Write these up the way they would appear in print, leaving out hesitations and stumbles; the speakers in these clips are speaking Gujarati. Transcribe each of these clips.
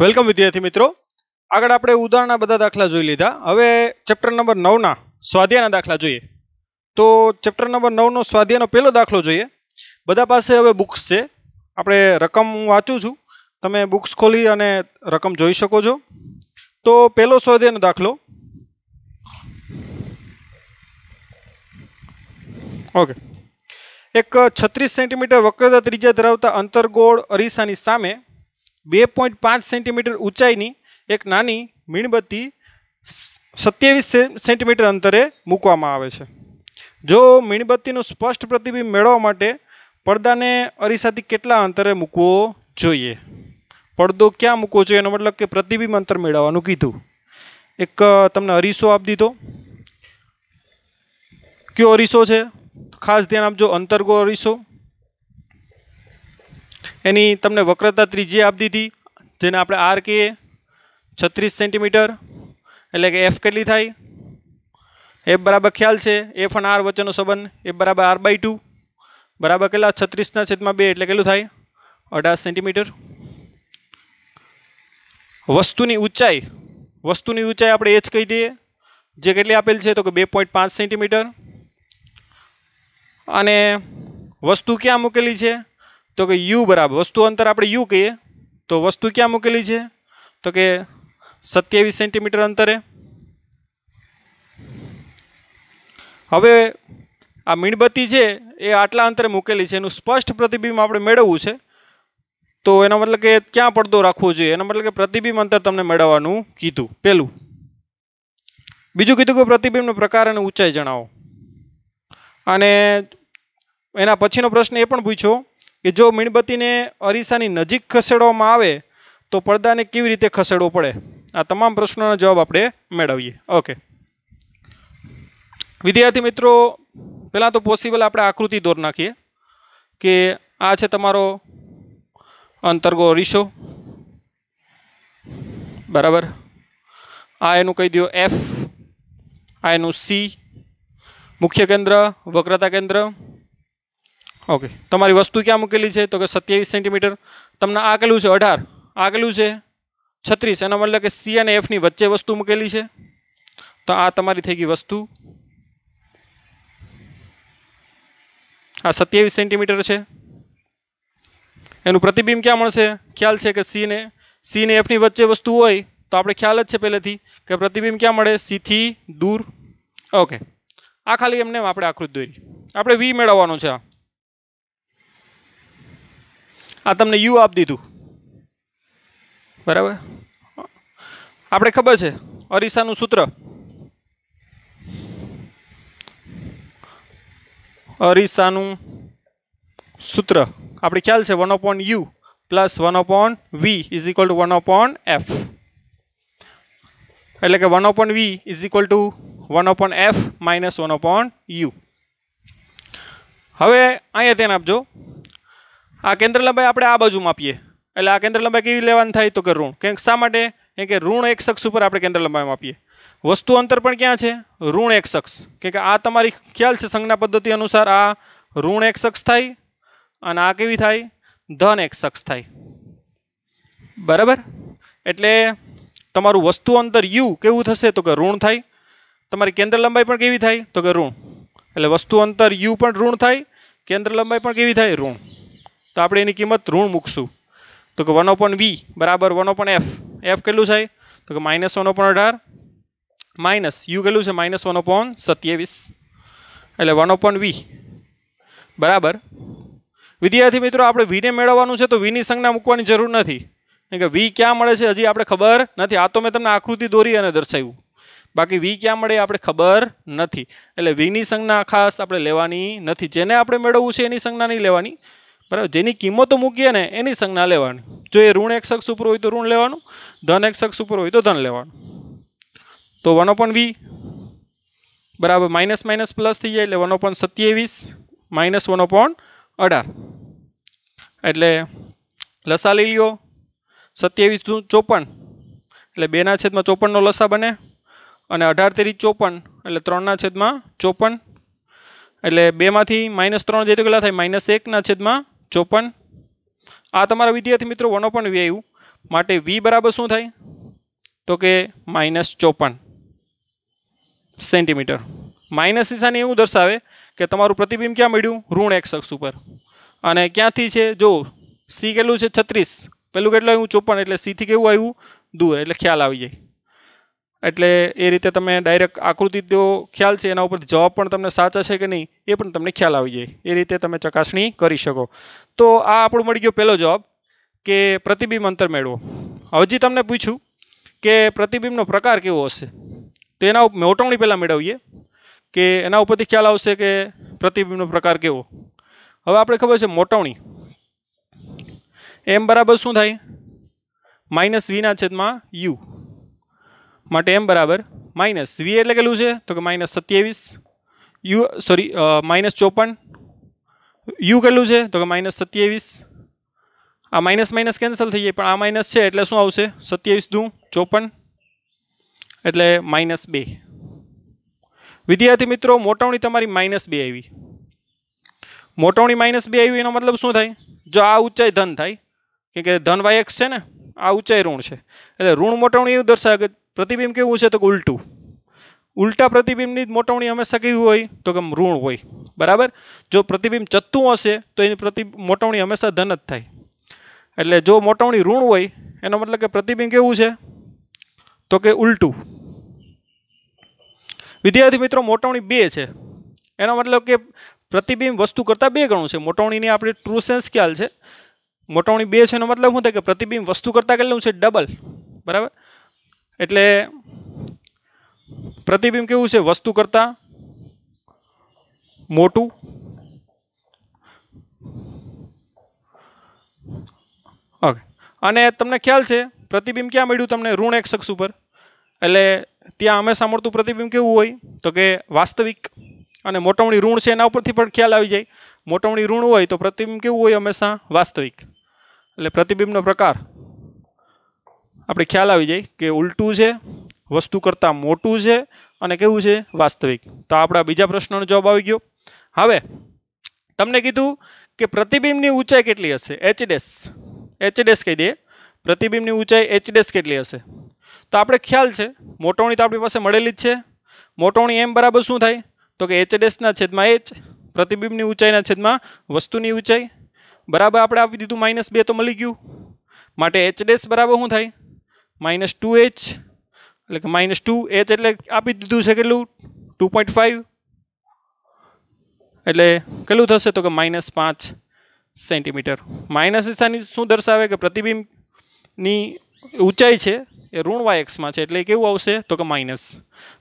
વેલકમ વિદ્યાર્થી મિત્રો, આગળ આપણે ઉદાહરણના બધા દાખલા જોઈ લીધા. હવે ચેપ્ટર નંબર 9ના સ્વાધ્યાયના દાખલા જોઈએ. તો ચેપ્ટર નંબર 9નો સ્વાધ્યાયનો પહેલો દાખલો જોઈએ. બધા પાસે હવે બુક્સ છે. આપણે રકમ હું વાંચું છું, તમે બુક્સ ખોલી અને રકમ જોઈ શકો છો. તો પહેલો સ્વાધ્યાયનો દાખલો. ઓકે, એક 36 સેન્ટીમીટર વક્રતા ત્રિજ્યા ધરાવતા અંતર્ગોળ અરીસાની સામે 2.5 સેન્ટીમીટર ઊંચાઈની એક નાની મીણબત્તી 27 સેન્ટીમીટર અંતરે મૂકવામાં આવે છે. જો મીણબત્તીનું સ્પષ્ટ પ્રતિબિંબ મેળવવા માટે પડદાને અરીસાથી કેટલા અંતરે મૂકવો જોઈએ? પડદો ક્યાં મૂકવો જોઈએ એનો મતલબ કે પ્રતિબિંબ અંતર મેળવવાનું કીધું. એક તમને અરીસો આપી દીધો. કયો અરીસો છે? ખાસ ધ્યાન આપજો, અંતર્ગોળ અરીસો. એની તમને વક્રતા ત્રિજ્યા આપી દીધી, જેને આપણે આર કહીએ, 36 સેન્ટીમીટર. એટલે કે એફ કેટલી થાય? એફ બરાબર ખ્યાલ છે, એફ અને આર વચ્ચેનો સંબંધ, એફ બરાબર r/2 બરાબર કેટલા? 36/2 એટલે કેટલું થાય? 18 સેન્ટીમીટર. વસ્તુની ઊંચાઈ આપણે એ જ કહી દઈએ, જે કેટલી આપેલ છે તો કે 2.5 સેન્ટીમીટર. અને વસ્તુ ક્યાં મૂકેલી છે તો કે યુ બરાબર, વસ્તુ અંતર આપણે યુ કહીએ, તો વસ્તુ ક્યાં મૂકેલી છે તો કે 27 સેન્ટીમીટર અંતરે. હવે આ મીણબત્તી છે એ આટલા અંતરે મૂકેલી છે, એનું સ્પષ્ટ પ્રતિબિંબ આપણે મેળવવું છે. તો એનો મતલબ કે ક્યાં પડદો રાખવો જોઈએ? એનો મતલબ કે પ્રતિબિંબ અંતર તમને મેળવવાનું કીધું પહેલું. બીજું કીધું કે પ્રતિબિંબનો પ્રકાર અને ઊંચાઈ જણાવો. અને એના પછીનો પ્રશ્ન એ પણ પૂછ્યો કે જો મીણબત્તીને અરીસાની નજીક ખસેડવામાં આવે તો પડદાને કેવી રીતે ખસેડવો પડે? આ તમામ પ્રશ્નોના જવાબ આપણે મેળવીએ. ઓકે વિદ્યાર્થી મિત્રો, પહેલાં તો પોસિબલ આપણે આકૃતિ દોર નાખીએ કે આ છે તમારો અંતર્ગોળ અરીસો, બરાબર. આ એનું કહી દો એફ, આ એનું સી, મુખ્ય કેન્દ્ર, વક્રતા કેન્દ્ર. ઓકે, તમારી વસ્તુ ક્યાં મૂકેલી છે તો કે 27 સેન્ટીમીટર. તમને આ કેટલું છે? 18. આ કેટલું છે? 36. એનો મતલબ કે સી અને એફની વચ્ચે વસ્તુ મૂકેલી છે. તો આ તમારી થઈ ગઈ વસ્તુ. આ 27 સેન્ટીમીટર છે. એનું પ્રતિબિંબ ક્યાં મળશે? ખ્યાલ છે કે સી ને એફની વચ્ચે વસ્તુ હોય તો આપણે ખ્યાલ જ છે પહેલેથી કે પ્રતિબિંબ ક્યાં મળે? સીથી દૂર. ઓકે, આ ખાલી એમને આપણે આકૃતિ દોરી. આપણે વી મેળવવાનું છે. આ તમને યુ આપી દીધું, બરાબર. આપણે ખબર છે અરીસાનું સૂત્ર, અરીસાનું સૂત્ર આપણે ખ્યાલ છે 1/u plus 1/v is equal to 1/f. એટલે કે 1/v is equal to 1/f minus 1/u. હવે અહીંયા ધ્યાન આપજો, આ કેન્દ્ર લંબાઈ આપણે આ બાજુ માપીએ, એટલે આ કેન્દ્ર લંબાઈ કેવી લેવાની થાય તો કે ઋણ. કેમ? શા માટે? કે ઋણ x અક્ષ ઉપર આપણે કેન્દ્ર લંબાઈ માપીએ. વસ્તુ અંતર પણ ક્યાં છે? ઋણ x અક્ષ. કે આ તમારી ખ્યાલ છે સંજ્ઞા પદ્ધતિ અનુસાર આ ઋણ x અક્ષ થાય અને આ કેવી થાય? ધન x અક્ષ થાય, બરાબર. એટલે તમારું વસ્તુ અંતર u કેવું થશે તો કે ઋણ થાય. તમારી કેન્દ્ર લંબાઈ પણ કેવી થાય તો કે ઋણ. એટલે વસ્તુ અંતર u પણ ઋણ થાય, કેન્દ્ર લંબાઈ પણ કેવી થાય? ઋણ. તો આપણે એની કિંમત ઋણ મૂકશું તો કે 1/v બરાબર 1/f. એફ કેટલું થાય તો કે માઇનસ 1/18 માઇનસ યુ કેટલું છે? માઇનસ 1/27. એટલે 1/v બરાબર. વિદ્યાર્થી મિત્રો, આપણે વીને મેળવવાનું છે તો વીની સંજ્ઞા મૂકવાની જરૂર નથી, કેમ કે વી ક્યાં મળે છે હજી આપણે ખબર નથી. આ તો મેં તમને આકૃતિ દોરી અને દર્શાવ્યું, બાકી વી ક્યાં મળે આપણે ખબર નથી. એટલે વીની સંજ્ઞા ખાસ આપણે લેવાની નથી. જેને આપણે મેળવવું છે એની સંજ્ઞા નહીં લેવાની, બરાબર. જેની કિંમતો મૂકીએ ને એની સંજ્ઞા લેવાની. જો એ ઋણ x અક્ષ ઉપર હોય તો ઋણ લેવાનું, ધન x અક્ષ ઉપર હોય તો ધન લેવાનું. તો 1/v બરાબર માઇનસ માઇનસ પ્લસ થઈ જાય એટલે 1/27 માઇનસ 1/18. એટલે લસા લઈ લ્યો, 27 × 54 એટલે 2/54 લસા બને, અને 18 × 54 એટલે 3/54. એટલે 2માંથી -3 જાય તો કેટલા થાય? -1/54. આ તમારા વિદ્યાર્થી મિત્રો 1/v આવ્યું. માટે વી બરાબર શું થાય તો કે -54 સેન્ટીમીટર. માઇનસ નિશાની એવું દર્શાવે કે તમારું પ્રતિબિંબ ક્યાં મળ્યું ઋણ x અક્ષ ઉપર અને ક્યાંથી છે જો સી કેટલું છે 36 પેલું કેટલું આવ્યું 54 એટલે સી થી કેવું આવ્યું દૂર એટલે ખ્યાલ આવી જાય. એટલે એ રીતે તમે ડાયરેક્ટ આકૃતિ તો ખ્યાલ છે એના ઉપર જવાબ પણ તમને સાચા છે કે નહીં એ પણ તમને ખ્યાલ આવી જાય એ રીતે તમે ચકાસણી કરી શકો. તો આ આપણો મળી ગયો પહેલો જવાબ કે પ્રતિબિંબ અંતર મેળવો. હજી તમને પૂછ્યું કે પ્રતિબિંબનો પ્રકાર કેવો હશે તો એના મોટવણી પહેલાં મેળવીએ કે એના ઉપરથી ખ્યાલ આવશે કે પ્રતિબિંબનો પ્રકાર કેવો. હવે આપણે ખબર છે મોટવણી એમ બરાબર શું થાય -v/u માટે એમ બરાબર માઇનસ વી એટલે કેટલું છે તો કે -27 યુ સોરી -54 યુ કેટલું છે તો કે -27 આ માઇનસ માઇનસ કેન્સલ થઈ જાય પણ આ માઇનસ છે એટલે શું આવશે 27 દુ 54 એટલે -2. વિદ્યાર્થી મિત્રો મોટવણી તમારી -2 આવી. મોટવણી -2 આવી એનો મતલબ શું થાય જો આ ઊંચાઈ ધન થાય કેમ કે ધન yx છે ને આ ઊંચાઈ ઋણ છે એટલે ઋણ મોટવણી એવું દર્શાવે કે પ્રતિબિંબ કેવું છે તો કે ઉલટું. ઉલટા પ્રતિબિંબની જ મોટવણી હંમેશા કેવી હોય તો કે ઋણ હોય બરાબર. જો પ્રતિબિંબ ચત્તું હશે તો એની મોટવણી હંમેશા ધન જ થાય. એટલે જો મોટવણી ઋણ હોય એનો મતલબ કે પ્રતિબિંબ કેવું છે તો કે ઉલટું. વિદ્યાર્થી મિત્રો મોટવણી 2 છે એનો મતલબ કે પ્રતિબિંબ વસ્તુ કરતાં 2 ગણું છે. મોટવણીની આપણે ટ્રુ સેન્સ ખ્યાલ છે. મોટવણી 2 છે એનો મતલબ શું થાય કે પ્રતિબિંબ વસ્તુ કરતાં કેટલું છે ડબલ બરાબર. એટલે પ્રતિબિંબ કેવું છે વસ્તુ કરતાં મોટું ઓકે. અને તમને ખ્યાલ છે પ્રતિબિંબ ક્યાં મળ્યું તમને ઋણ x અક્ષ ઉપર એટલે ત્યાં હંમેશા મળતું પ્રતિબિંબ કેવું હોય તો કે વાસ્તવિક અને મોટવણી ઋણ છે એના ઉપરથી પણ ખ્યાલ આવી જાય. મોટવણી ઋણ હોય તો પ્રતિબિંબ કેવું હોય હંમેશા વાસ્તવિક એટલે પ્રતિબિંબનો પ્રકાર આપણે ખ્યાલ આવી જાય કે ઉલટું છે વસ્તુ કરતાં મોટું છે અને કેવું છે વાસ્તવિક. તો આપણા બીજા પ્રશ્નનો જવાબ આવી ગયો. હવે તમને કીધું કે પ્રતિબિંબની ઊંચાઈ કેટલી હશે h' કહી દે પ્રતિબિંબની ઊંચાઈ h' કેટલી હશે તો આપણે ખ્યાલ છે મોટવણી તો આપણી પાસે મળેલી જ છે. મોટવણી એમ બરાબર શું થાય તો કે h' પ્રતિબિંબની ઊંચાઈના છેદમાં વસ્તુની ઊંચાઈ બરાબર આપણે આપી દીધું -2 તો મળી ગયું માટે h' બરાબર શું થાય -2h એટલે કે -2h એટલે આપી દીધું છે કેટલું 2.5 એટલે કેટલું થશે તો કે -5 સેન્ટીમીટર. માઇનસ નિશાની શું દર્શાવે કે પ્રતિબિંબની ઊંચાઈ છે એ ઋણ yx છે એટલે કેવું આવશે તો કે માઇનસ.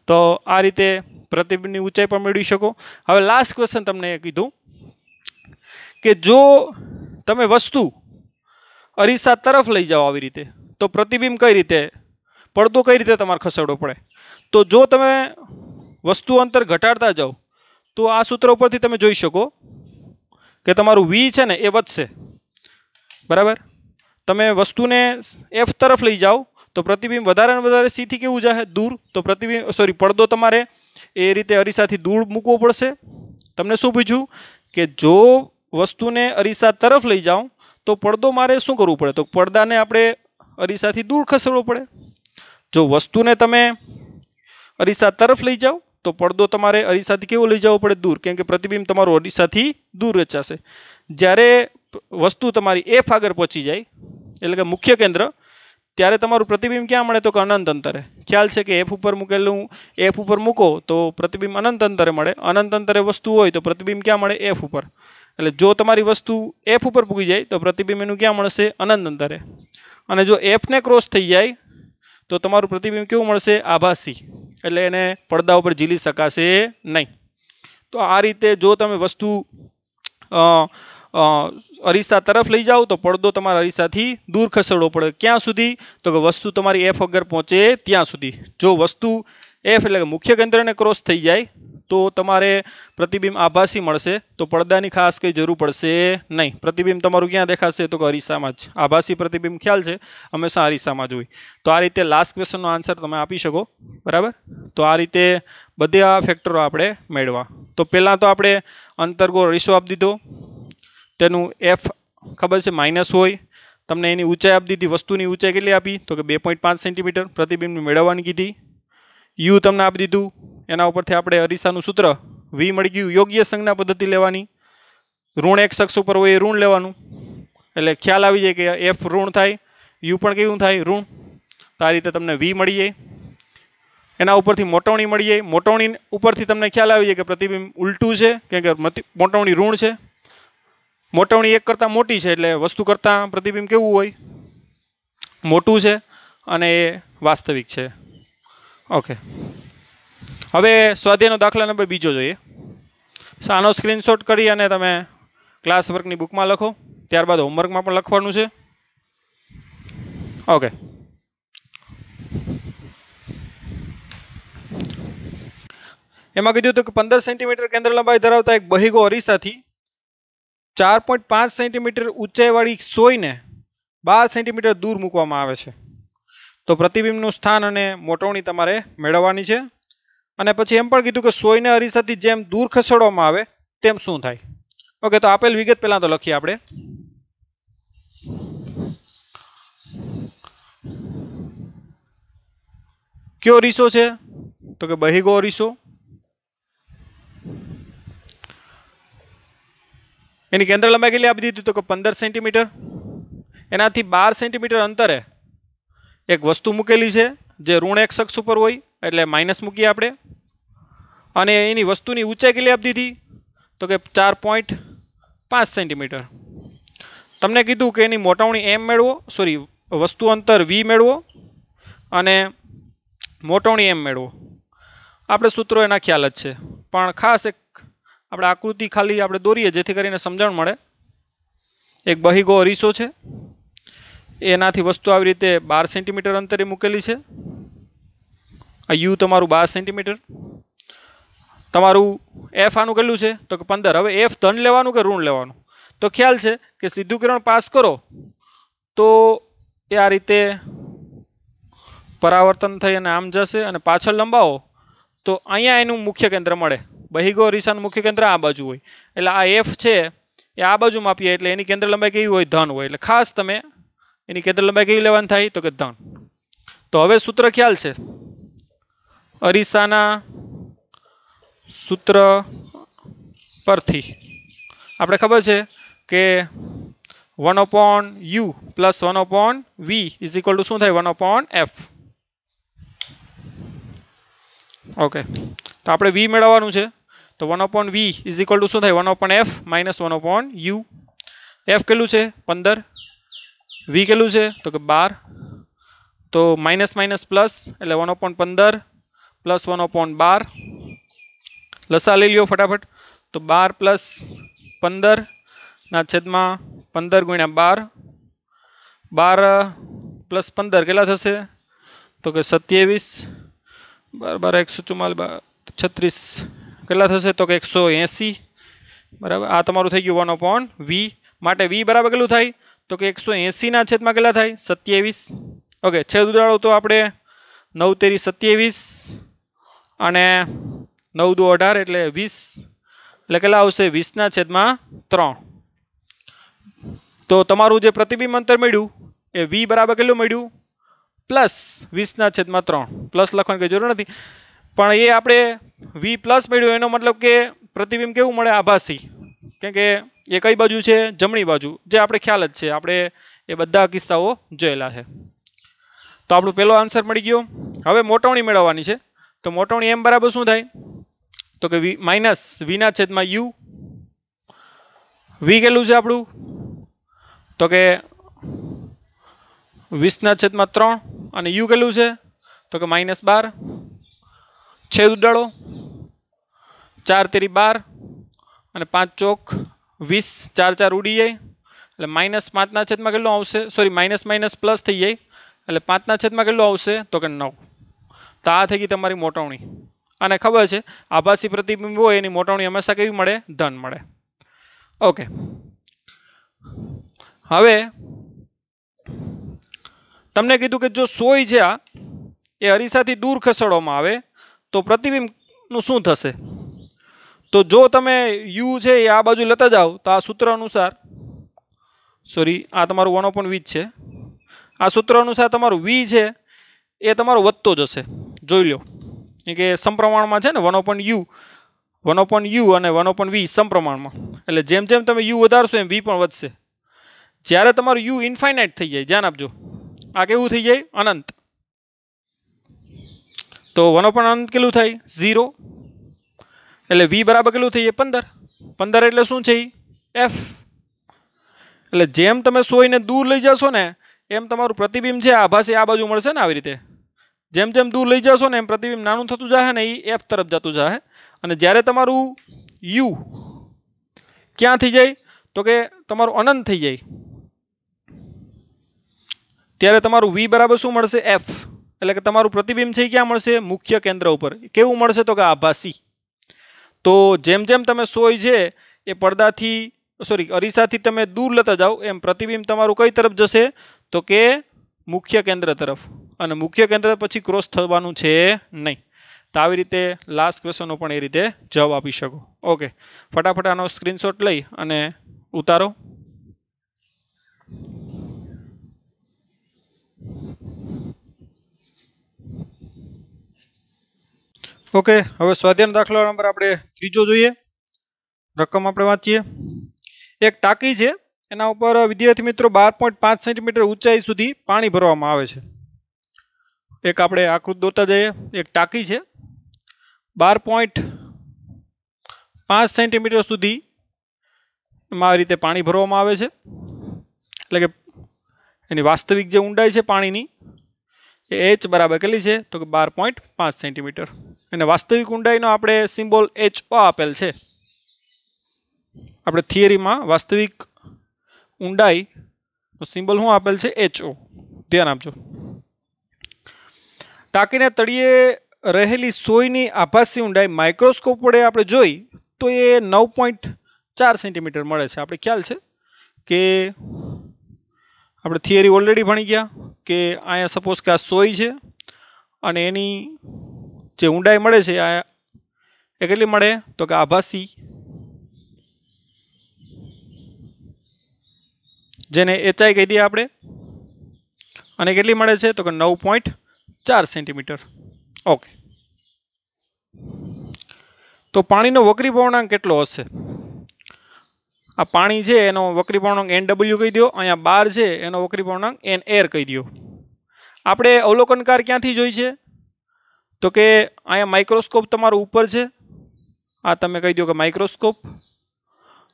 તો આ રીતે પ્રતિબિંબની ઊંચાઈ પણ મેળવી શકો. હવે લાસ્ટ ક્વેશ્ચન તમને એ કીધું કે જો તમે વસ્તુ અરીસા તરફ લઈ જાઓ આવી રીતે તો પ્રતિબિંબ કઈ રીતે પડદો કઈ રીતે તમારે ખસેડવો પડે. તો જો તમે વસ્તુ અંતર ઘટાડતા જાઓ તો આ સૂત્ર ઉપરથી તમે જોઈ શકો કે તમારું વી છે ને એ વધશે બરાબર. તમે વસ્તુને એફ તરફ લઈ જાઓ તો પ્રતિબિંબ વધારે ને વધારે સીથી કેવું જાય દૂર તો પ્રતિબિંબ પડદો તમારે એ રીતે અરીસાથી દૂર મૂકવો પડશે. તમને શું પૂછ્યું કે જો વસ્તુને અરીસા તરફ લઈ જાઓ તો પડદો મારે શું કરવું પડે તો પડદાને આપણે અરીસાથી દૂર ખસેડવો પડે. જો વસ્તુને તમે અરીસા તરફ લઈ જાઓ તો પડદો તમારે અરીસાથી કેવો લઈ જવો પડે દૂર કેમ કે પ્રતિબિંબ તમારું અરીસાથી દૂર રચાશે. જ્યારે વસ્તુ તમારી એફ આગળ પહોંચી જાય એટલે કે મુખ્ય કેન્દ્ર ત્યારે તમારું પ્રતિબિંબ ક્યાં મળે તો કે અનંત અંતરે. ખ્યાલ છે કે એફ ઉપર મૂકેલું એફ ઉપર મૂકો તો પ્રતિબિંબ અનંત અંતરે મળે. અનંત અંતરે વસ્તુ હોય તો પ્રતિબિંબ ક્યાં મળે એફ ઉપર. એટલે જો તમારી વસ્તુ એફ ઉપર પૂગી જાય તો પ્રતિબિંબ એનું ક્યાં મળશે અનંત અંતરે. અને જો એફને ક્રોસ થઈ જાય તો તમારું પ્રતિબિંબ કેવું મળશે આભાસી એટલે એને પડદા ઉપર ઝીલી શકાશે નહીં. તો આ રીતે જો તમે વસ્તુ અરીસા તરફ લઈ જાઓ તો પડદો તમારા અરીસાથી દૂર ખસેડવો પડે. ક્યાં સુધી તો કે વસ્તુ તમારી એફ આગળ પહોંચે ત્યાં સુધી. જો વસ્તુ એફ એટલે કે મુખ્ય કેન્દ્રને ક્રોસ થઈ જાય તો તમારે પ્રતિબિંબ આભાસી મળશે તો પડદાની ખાસ કંઈ જરૂર પડશે નહીં. પ્રતિબિંબ તમારું ક્યાં દેખાશે તો કે અરીસામાં જ. આભાસી પ્રતિબિંબ ખ્યાલ છે હંમેશા અરીસામાં જ હોય. તો આ રીતે લાસ્ટ ક્વેશ્ચનનો આન્સર તમે આપી શકો બરાબર. તો આ રીતે બધા ફેક્ટરો આપણે મેળવા. તો પહેલાં તો આપણે અંતર્ગો અરીસો આપી દીધો તેનું એફ ખબર છે માઇનસ હોય તમને એની ઊંચાઈ આપી દીધી, વસ્તુની ઊંચાઈ કેટલી આપી તો કે 2.5 સેન્ટીમીટર પ્રતિબિંબ મેળવવાની કીધી. યુ તમને આપી દીધું, એના ઉપરથી આપણે અરીસાનું સૂત્ર વી મળી ગયું. યોગ્ય સંજ્ઞા પદ્ધતિ લેવાની, ઋણ એક શખ્સ ઉપર હોય એ ઋણ લેવાનું, એટલે ખ્યાલ આવી જાય કે એફ ઋણ થાય, યુ પણ કેવું થાય ઋણ. તો આ રીતે તમને વી મળી જાય. એના ઉપરથી મોટવણી મળી જાય. મોટવણી ઉપરથી તમને ખ્યાલ આવી જાય કે પ્રતિબિંબ ઉલટું છે, કેમ કે મોટવણી ઋણ છે. મોટવણી એક કરતાં મોટી છે એટલે વસ્તુ કરતાં પ્રતિબિંબ કેવું હોય, મોટું છે અને એ વાસ્તવિક છે. ઓકે, હવે સ્વાધ્યાયનો દાખલા નંબર બીજો જોઈએ. આનો સ્ક્રીનશોટ કરી અને તમે ક્લાસ વર્કની બુકમાં લખો, ત્યારબાદ હોમવર્કમાં પણ લખવાનું છે. ઓકે, એમાં કીધું હતું કે 15 સેન્ટીમીટર કેન્દ્ર લંબાઈ ધરાવતા એક બહિગો અરીસાથી 4.5 સેન્ટીમીટર ઊંચાઈવાળી સોયને 12 સેન્ટીમીટર દૂર મૂકવામાં આવે છે. તો પ્રતિબિંબનું સ્થાન અને મોટવણી તમારે મેળવવાની છે. અને પછી એમ પણ કીધું કે સોયને અરીસાથી જેમ દૂર ખસેડવામાં આવે તેમ શું થાય. ઓકે, તો આપેલ વિગત પહેલાં તો લખીએ આપણે. કયો અરીસો છે તો કે બહિગો અરીસો. એની કેન્દ્ર લંબાઈ કેટલી આપી દીધી તો કે 15 સેન્ટીમીટર. એનાથી 12 સેન્ટીમીટર અંતરે એક વસ્તુ મૂકેલી છે જે ઋણ એક શખ્સ ઉપર હોય એટલે માઇનસ મૂકીએ આપણે. અને એની વસ્તુની ઊંચાઈ કેટલી આપી દીધી તો કે 4.5 સેન્ટીમીટર. તમને કીધું કે એની મોટવણી એમ મેળવો, સોરી વસ્તુ અંતર વી મેળવો અને મોટવણી એમ મેળવો. આપણે સૂત્રો એના ખ્યાલ જ છે, પણ ખાસ એક આપણે આકૃતિ ખાલી આપણે દોરીએ જેથી કરીને સમજણ મળે. એક બહિગો અરીસો છે, એનાથી વસ્તુ આવી રીતે 12 સેન્ટીમીટર અંતરે મૂકેલી છે. આ યુ તમારું 12 સેન્ટીમીટર. તમારું એફ આનું કેટલું છે તો કે 15. હવે એફ ધન લેવાનું કે ઋણ લેવાનું, તો ખ્યાલ છે કે સીધું કિરણ પાસ કરો તો એ આ રીતે પરાવર્તન થઈ અને આમ જશે, અને પાછળ લંબાવો તો અહીંયા એનું મુખ્ય કેન્દ્ર મળે. બહિગો અરીસાનું મુખ્ય કેન્દ્ર આ બાજુ હોય, એટલે આ એફ છે એ આ બાજુ માપીએ એટલે એની કેન્દ્ર લંબાઈ કેવી હોય, ધન હોય. એટલે ખાસ તમે એની કેન્દ્ર લંબાઈ કેવી લેવાની થાય તો કે ધન. તો હવે સૂત્ર ખ્યાલ છે, અરીસાના સૂત્ર પરથી આપણે ખબર છે કે 1/u plus 1/v is equal to શું થાય 1/f. ઓકે, તો આપણે v મેળવવાનું છે, તો 1/v ઇઝ ઇક્વલ ટુ શું થાય 1/f માઇનસ 1/u. f કેટલું છે 15, v કેટલું છે તો કે 12. તો માઇનસ માઇનસ પ્લસ એટલે 1/15 પ્લસ 1/12. લસા લઈ લ્યો ફટાફટ. તો 12 પ્લસ 15 ના છેદમાં 15 ગુણ્યા 12. 12 પ્લસ 15 કેટલા થશે તો કે 27. 12 144 36 કેટલા થશે તો કે 180. બરાબર, આ તમારું થઈ ગયું 1/v. માટે v બરાબર કેટલું થાય તો કે 180 ના છેદમાં કેટલા થાય 27. ઓકે, છેદ ઉડાડો તો આપણે 9 તેરી 27 અને 9 દુ 18 એટલે 20, એટલે કેટલા આવશે 20 ના છેદમાં 3. તો તમારું જે પ્રતિબિંબ અંતર મળ્યું એ v બરાબર કેટલું મળ્યું પ્લસ 20 ના છેદમાં 3. પ્લસ લખવાની કંઈ જરૂર નથી, પણ એ આપણે v પ્લસ મળ્યું એનો મતલબ કે પ્રતિબિંબ કેવું મળે આભાસી, કેમ કે એ કઈ બાજુ છે જમણી બાજુ, જે આપણે ખ્યાલ જ છે, આપણે એ બધા કિસ્સાઓ જોયેલા છે. તો આપણો પહેલો આન્સર મળી ગયો. હવે મોટવણી મેળવવાની છે, તો મોટવણી એમ બરાબર શું થાય તો કે માઇનસ v ના છેદમાં u. v કેટલું છે આપણું તો કે 20 ના છેદમાં 3 અને u કેટલું છે તો કે -12. છેદ ઉડાડો 4 તેરી 12 અને 5 ચોક 20, 4 4 ઉડી જાય એટલે -5 ના છેદમાં કેટલું આવશે, સોરી માઇનસ માઇનસ પ્લસ થઈ જાય એટલે 5 ના છેદમાં કેટલું આવશે તો કે 9. તો આ થઈ ગઈ તમારી મોટવણી. અને ખબર છે આભાસી પ્રતિબિંબ હોય એની મોટવણી હંમેશા કેવી મળે ધન મળે. ઓકે, હવે તમને કીધું કે જો સોય છે આ એ અરીસાથી દૂર ખસેડવામાં આવે તો પ્રતિબિંબનું શું થશે. તો જો તમે યુ છે એ આ બાજુ લેતા જાઓ તો આ સૂત્ર અનુસાર સોરી આ તમારું 1/v છે। આ સૂત્ર અનુસાર તમારું v છે એ તમારો વધતો જશે, જોઈ લો કે સમપ્રમાણમાં છે ને 1/u અને 1/v સમપ્રમાણમાં, એટલે જેમ જેમ તમે u વધારશો એમ v પણ વધશે। જ્યારે તમારું u ઇન્ફાઇનાઇટ થઈ જાય, ધ્યાન આપજો, આ કેવું થઈ જાય અનંત, તો 1/અનંત કેટલું થાય 0, એટલે v બરાબર કેટલું થઈ જાય 15, 15 એટલે શું છે f। એટલે જેમ તમે 100 ને દૂર લઈ જશો ને એમ તમારું પ્રતિબિંબ છે આભાસી આ બાજુ મળશે ને, આવી રીતે જેમ જેમ દૂર લઈ જશો ને એમ પ્રતિબિંબ નાનું થતું જાય ને એ f તરફ જતું જાય। અને જ્યારે તમારું u ક્યાં થઈ જાય તો કે તમારું અનંત થઈ જાય ત્યારે તમારું v બરાબર શું મળશે f, એટલે કે તમારું પ્રતિબિંબ છે ક્યાં મળશે મુખ્ય કેન્દ્ર ઉપર, કેવું મળશે તો કે આભાસી। તો જેમ જેમ તમે સોય છે એ પડદાથી અરીસાથી તમે દૂર લેતા જાઓ એમ પ્રતિબિંબ તમારું કઈ તરફ જશે તો કે મુખ્ય કેન્દ્ર તરફ, અને મુખ્ય કેન્દ્ર પછી ક્રોસ થવાનું છે નહીં। તો આવી રીતે લાસ્ટ ક્વેશ્ચનનો પણ એ રીતે જવાબ આપી શકો। ઓકે, ફટાફટ આનો સ્ક્રીનશોટ લઈ અને ઉતારો। ઓકે, હવે સ્વાધ્યાયનો દાખલા નંબર આપણે 3 જોઈએ। રકમ આપણે વાંચીએ। એક ટાંકી છે, એના ઉપર વિદ્યાર્થી મિત્રો 12.5 સેન્ટીમીટર ઊંચાઈ સુધી પાણી ભરવામાં આવે છે। એક આપણે આકૃતિ દોરતા જઈએ। એક ટાંકી છે, 12.5 સેન્ટીમીટર સુધી એમાં આ રીતે પાણી ભરવામાં આવે છે, એટલે કે એની વાસ્તવિક જે ઊંડાઈ છે પાણીની એ h બરાબર કેટલી છે તો કે 12.5 સેન્ટીમીટર। અને વાસ્તવિક ઊંડાઈનો આપણે સિમ્બોલ HO આપેલ છે। આપણે થિયરીમાં વાસ્તવિક ઊંડાઈનો સિમ્બોલ શું આપેલ છે HO, ધ્યાન આપજો। ટાંકીને તળિયે રહેલી સોયની આભાસી ઊંડાઈ માઇક્રોસ્કોપ વડે આપણે જોઈ તો એ 9.4 સેન્ટીમીટર મળે છે। આપણે ખ્યાલ છે કે આપણે થિયરી ઓલરેડી ભણી ગયા કે અહીંયા સપોઝ કે આ સોય છે અને એની જે ઊંડાઈ મળે છે એ કેટલી મળે તો કે આભાસી, જેને HI કહી દઈએ આપણે, અને કેટલી મળે છે તો કે 9.4 સેન્ટીમીટર। ઓકે, તો પાણીનો વક્રીભવનાંક કેટલો હશે? આ પાણી છે એનો વક્રીભવનાંક NW કહી દો, અહીંયા બાર છે એનો વક્રીભવનાંક NR કહી દો। આપણે અવલોકનકાર ક્યાંથી જોઈ છે તો કે અહીંયા માઇક્રોસ્કોપ તમારો ઉપર છે, આ તમે કહી દો કે માઇક્રોસ્કોપ।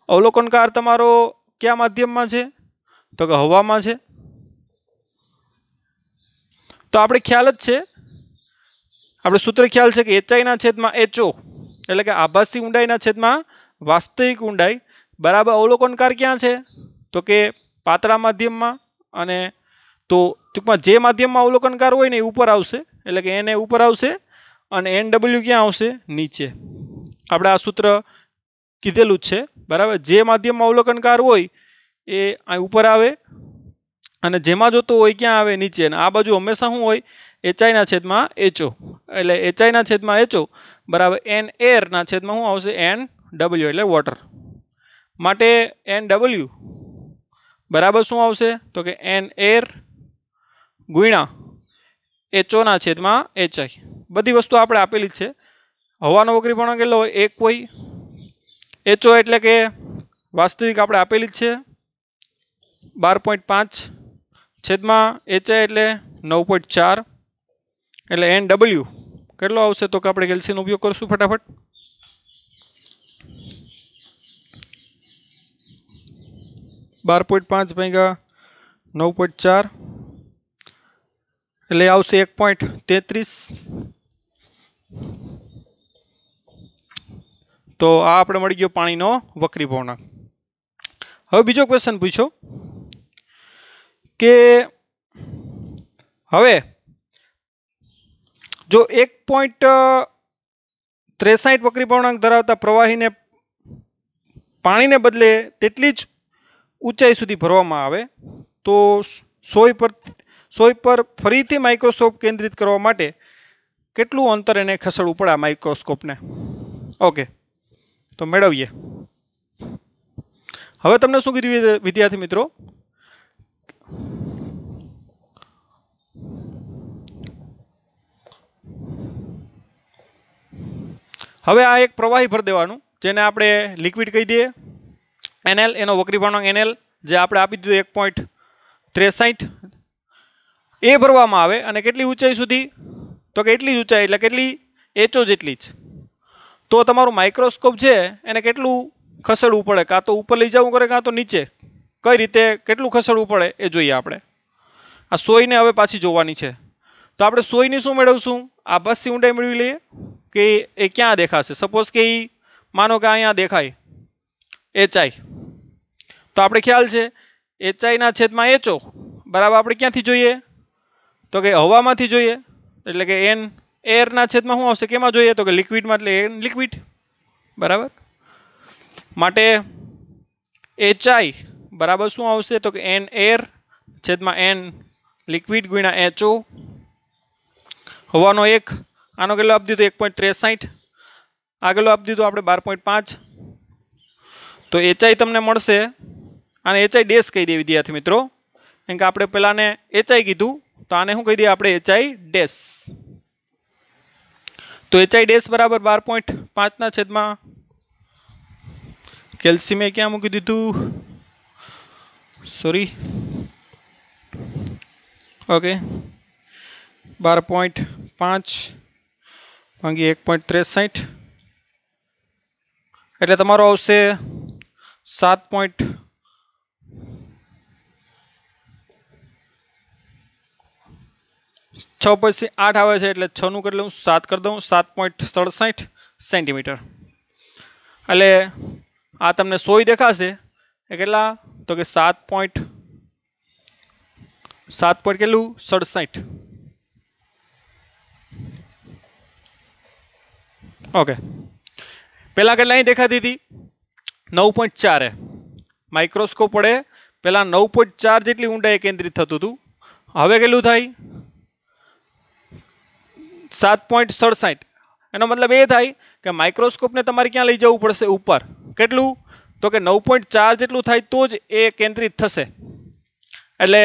અવલોકનકાર તમારો કયા માધ્યમમાં છે તો કે હવામાં છે। તો આપણે ખ્યાલ જ છે, આપણે સૂત્ર ખ્યાલ છે કે HI ના છેદમાં HO, એટલે કે આભાસી ઊંડાઈના છેદમાં વાસ્તવિક ઊંડાઈ બરાબર અવલોકનકાર ક્યાં છે તો કે પાતળા માધ્યમમાં, અને તો ટૂંકમાં જે માધ્યમમાં અવલોકનકાર હોય ને એ ઉપર આવશે, એટલે કે એને ઉપર આવશે અને NW ક્યાં આવશે નીચે। આપણે આ સૂત્ર કીધેલું જ છે બરાબર, જે માધ્યમમાં અવલોકનકાર હોય એ અહીં ઉપર આવે અને જેમાં જોતો હોય ક્યાં આવે નીચે, અને આ બાજુ હંમેશા શું હોય HI ના છેદમાં HO, એટલે HI ના છેદમાં HO બરાબર NR ના છેદમાં શું આવશે NW એટલે વોટર। માટે NW બરાબર શું આવશે તો કે NR ગુણ્યા HO ના છેદમાં HI। બધી વસ્તુ આપણે આપેલી જ છે। હવાનો વક્રીભવનાંક કેટલો હોય 1 હોય, HO એટલે કે વાસ્તવિક આપણે આપેલી જ છે 12.5 છેદમાં HI એટલે 9.4, એટલે NW કેટલો આવશે તો કે આપણે કેલ્સીનો ઉપયોગ કરશું ફટાફટ। .5 ભાગ્યા 9.4 એટલે આવશે 1.33। તો આ આપણે મળી ગયો પાણીનો વક્રીભવનાંક। હવે બીજો ક્વેશ્ચન પૂછો કે હવે જો 1.63 વક્રીભવનાંક ધરાવતા પ્રવાહીને પાણીને બદલે તેટલી જ ઊંચાઈ સુધી ભરવામાં આવે તો સોય પર ફરીથી માઇક્રોસ્કોપ કેન્દ્રિત કરવા માટે કેટલું અંતર એને ખસેડવું પડે માઇક્રોસ્કોપને? ઓકે, તો મેળવીએ। હવે તમને શું કીધું વિદ્યાર્થી મિત્રો હવે આ એક પ્રવાહી ભરી દેવાનું, જેને આપણે લિક્વિડ કહી દઈએ, NL, એનો વક્રી ભરાંક NL જે આપણે આપી દીધું 1.63, એ ભરવામાં આવે. અને કેટલી ઊંચાઈ સુધી? તો કે એટલી જ ઊંચાઈ, એટલે કેટલી? HO જેટલી જ. તો તમારું માઇક્રોસ્કોપ છે એને કેટલું ખસેડવું પડે, કાં તો ઉપર લઈ જવું કરે કાં તો નીચે, કઈ રીતે કેટલું ખસેડવું પડે એ જોઈએ આપણે. આ સોયને હવે પાછી જોવાની છે. તો આપણે સોયની શું મેળવશું? આભાસી ઊંડાઈ મેળવી લઈએ કે એ ક્યાં દેખાશે. સપોઝ કે એ માનો કે અહીંયા દેખાય HI, તો આપણે ખ્યાલ છે HI ના છેદમાં HO બરાબર આપણે ક્યાંથી જોઈએ? તો કે હવામાંથી જોઈએ, એટલે કે N એરના છેદમાં શું આવશે? કેમાં જોઈએ? તો કે લિક્વિડમાં, એટલે N લિક્વિડ બરાબર. માટે HI બરાબર શું આવશે? તો કે N એર છેદમાં N લિક્વિડ ગુણ્યા HO. હવાનો એક, આનો કેટલો આપી દીધો? 1.63. આગળ આપી દીધું આપણે 12.5. તો HI તમને મળશે, આને HI ડેશ કહી દે વિદ્યાર્થી મિત્રો, કેમ કે આપણે પહેલાને HI કીધું, તો આને શું કહી દઈએ આપણે? HI dash. તો HI ડેશ બરાબર 12.5 ના છેદમાં કેલ્શિયમે ક્યાં મૂકી દીધું? સોરી, ઓકે, 12.5 ભાંગી 1.63, એટલે તમારો આવશે 7. 6.8 આવે છે, એટલે 6 નું કેટલું? 7 કરી દઉં, 7.67 સેન્ટીમીટર. એટલે આ તમને સોય દેખાશે એ કેટલા? તો કે 7. કેટલું? 67. ઓકે, પહેલાં કેટલા અહીં દેખાતી હતી? 9.4. માઇક્રોસ્કોપ વડે પહેલાં 9.4 જેટલી ઊંડાઈ કેન્દ્રિત થતું હતું. હવે કેટલું થાય? 7.67. એનો મતલબ એ થાય કે માઇક્રોસ્કોપને તમારે ક્યાં લઈ જવું પડશે? ઉપર. કેટલું? તો કે 9.4 જેટલું થાય તો જ એ કેન્દ્રિત થશે. એટલે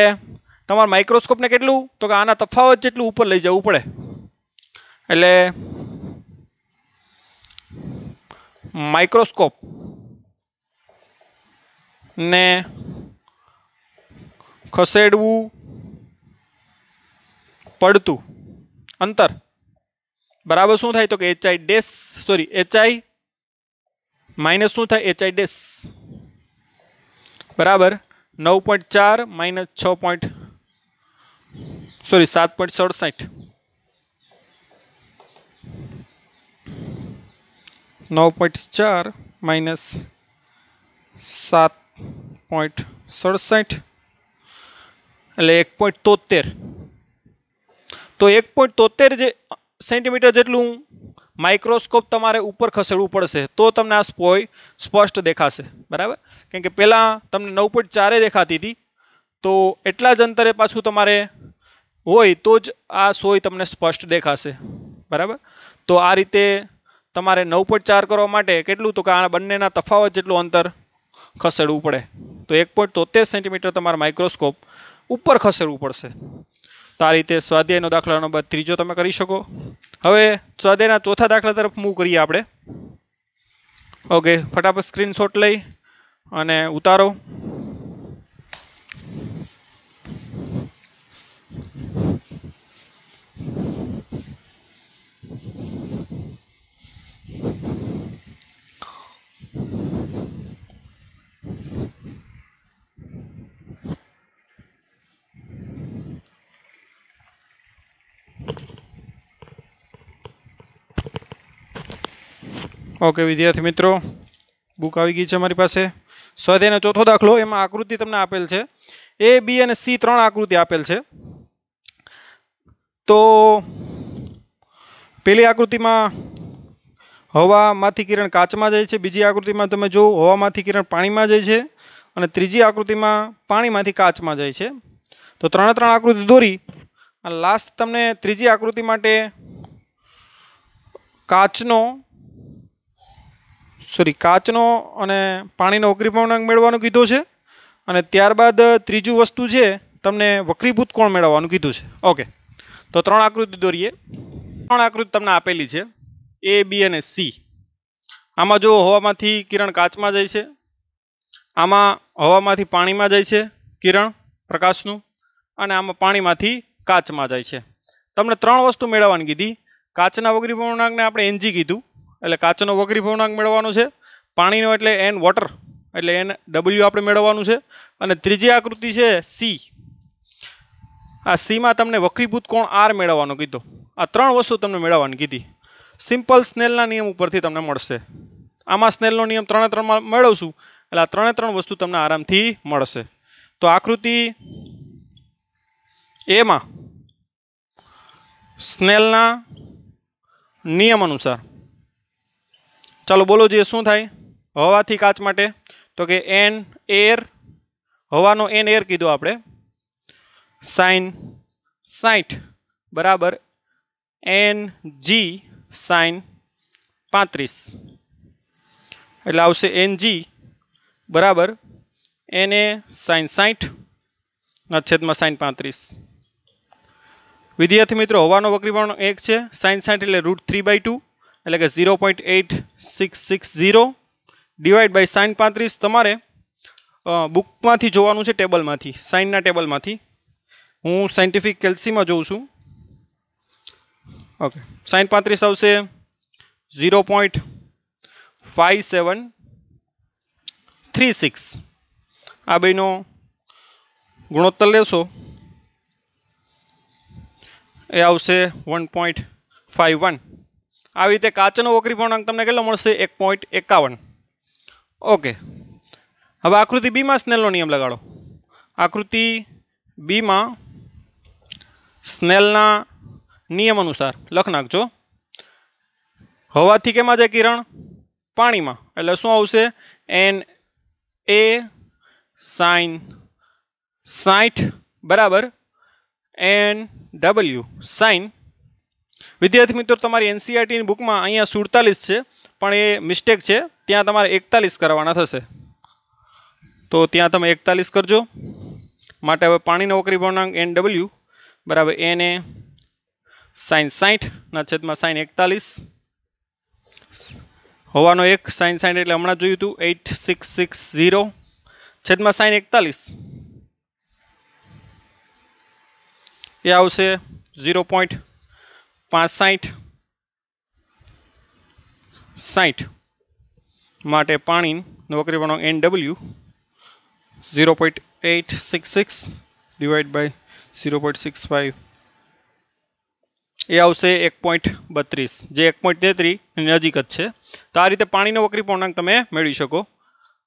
તમારા માઇક્રોસ્કોપને કેટલું? તો કે આના તફાવત જેટલું ઉપર લઈ જવું પડે. એટલે માઇક્રોસ્કોપ ને ખસેડવું પડતું અંતર બરાબર શું થાય? તો કે HI dash, sorry HI minus શું થાય? HI ડેશ બરાબર 9.4 માઇનસ 6. સોરી 7.67. 9.4 માઇનસ 7.67 એટલે 1.73. તો 1.73 જે સેન્ટીમીટર જેટલું માઇક્રોસ્કોપ તમારે ઉપર ખસેડવું પડશે તો તમને આ સ્પોય સ્પષ્ટ દેખાશે બરાબર. કેમ કે પહેલાં તમને 9.4 દેખાતી હતી, તો એટલા જ અંતરે પાછું તમારે હોય તો જ આ સોય તમને સ્પષ્ટ દેખાશે બરાબર. તો આ રીતે તમારે 9.4 કરવા માટે કેટલું? તો કે આ બંનેના તફાવત જેટલું અંતર ખસેડવું પડે. તો 1.73 સેન્ટીમીટર તમારા માઇક્રોસ્કોપ ઉપર ખસેડવું પડશે. તો આ રીતે સ્વાધ્યાયનો દાખલા નંબર 3 તમે કરી શકો. હવે સ્વાધ્યાયના ચોથા દાખલા તરફ મૂવ કરીએ આપણે. ઓકે, ફટાફટ સ્ક્રીનશોટ લઈ અને ઉતારો. ઓકે વિદ્યાર્થી મિત્રો, બુક આવી ગઈ છે અમારી પાસે. સ્વાધ્યાયનો ચોથો દાખલો, એમાં આકૃતિ તમને આપેલ છે. A, B અને C 3 આકૃતિ આપેલ છે. તો પહેલી આકૃતિમાં હવામાંથી કિરણ કાચમાં જાય છે, બીજી આકૃતિમાં તમે જો હવામાંથી કિરણ પાણીમાં જાય છે, અને ત્રીજી આકૃતિમાં પાણીમાંથી કાચમાં જાય છે. તો 3 આકૃતિ દોરી અને લાસ્ટ તમને ત્રીજી આકૃતિ માટે કાચનો અને પાણીનો વક્રીભવનાંક મેળવવાનું કીધો છે. અને ત્યારબાદ ત્રીજું વસ્તુ છે તમને વક્રીભૂત કોણ મેળવવાનું કીધું છે. ઓકે, તો 3 આકૃતિ દોરીએ. 3 આકૃતિ તમને આપેલી છે A, B અને C. આમાં જો હવામાંથી કિરણ કાચમાં જાય છે, આમાં હવામાંથી પાણીમાં જાય છે કિરણ પ્રકાશનું, અને આમાં પાણીમાંથી કાચમાં જાય છે. તમને 3 વસ્તુ મેળવવાની કીધી. કાચના વક્રીભવનાંકને આપણે Ng કીધું, એટલે કાચનો વક્રીભવનાંક મેળવવાનો છે. પાણીનો એટલે N વોટર એટલે NW આપણે મેળવવાનું છે. અને ત્રીજી આકૃતિ છે C. આ Cમાં તમને વક્રીભૂત કોણ R મેળવવાનો કીધો. આ 3 વસ્તુ તમને મેળવવાની કીધી. સિમ્પલ સ્નેલના નિયમ ઉપરથી તમને મળશે. આમાં સ્નેલનો નિયમ 3 મેળવશું એટલે આ 3 વસ્તુ તમને આરામથી મળશે. તો આકૃતિ એમાં સ્નેલના નિયમ અનુસાર ચાલો બોલો જે શું થાય હવાથી કાચ માટે, તો કે N એર, હવાનો N એર કીધો આપણે, sin 60 બરાબર Ng sin 35, એટલે આવશે Ng બરાબર Na sin 60 ના છેદમાં sin 35. વિદ્યાર્થી મિત્રો, હવાનો વક્રીભવન 1 છે, sin 60 એટલે √3/2 એટલે કે 0.8660 ડિવાઈડ બાય sin 35. તમારે બુકમાંથી જોવાનું છે, ટેબલમાંથી, સાઇનના ટેબલમાંથી. હું સાયન્ટિફિક કેલ્સીમાં જોઉં છું. ઓકે, sin 35 આવશે 0.5736. આ બેનો ગુણોત્તર લેશો એ આવશે 1.51. આવી રીતે કાચનો વક્રીભવનાંક તમને કેટલો મળશે 1.51. ઓકે, હવે આકૃતિ બીમાં સ્નેલનો નિયમ લગાડો. આકૃતિ બીમાં સ્નેલના નિયમ અનુસાર લખ નાખજો. હવાથી કેમાં જાય કિરણ? પાણીમાં, એટલે શું આવશે Na sin 60 બરાબર Nw sin. વિદ્યાર્થી મિત્રો, તમારી NCERTની બુકમાં અહીંયા 47 છે, પણ એ મિસ્ટેક છે, ત્યાં તમારે 41 કરવાના થશે. તો ત્યાં તમે 41 કરજો. માટે હવે પાણીનો વક્રીભવનાંક Nw બરાબર Na sin 60 ના છેદમાં sin 41. હવાનો 1 sin 60 એટલે હમણાં જોયું હતું 8660 છેદમાં sin 41 એ આવશે 0.6560. માટે પાણીનો વક્રીભવનાંક Nw 0.866 ડિવાઈડ બાય 0.65 એ આવશે 1.32, જે 1.33 નજીક જ છે. તો આ રીતે પાણીનો વક્રીભવનાંક તમે મેળવી શકો.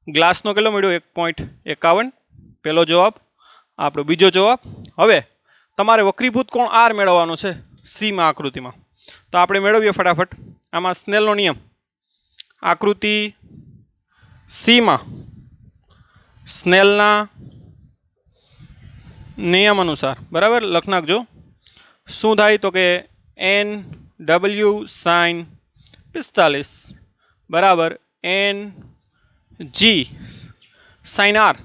ગ્લાસનો કેટલો મળ્યો? 1.51 પહેલો જવાબ. આપણો બીજો જવાબ. હવે તમારે વક્રીભૂત કોણ R મેળવવાનો છે Cમાં આકૃતિમાં. તો આપણે મેળવીએ ફટાફટ. આમાં સ્નેલનો નિયમ આકૃતિ Cમાં સ્નેલના નિયમ અનુસાર બરાબર લખ નાખજો. શું થાય તો કે Nw sin 45 બરાબર Ng sin R.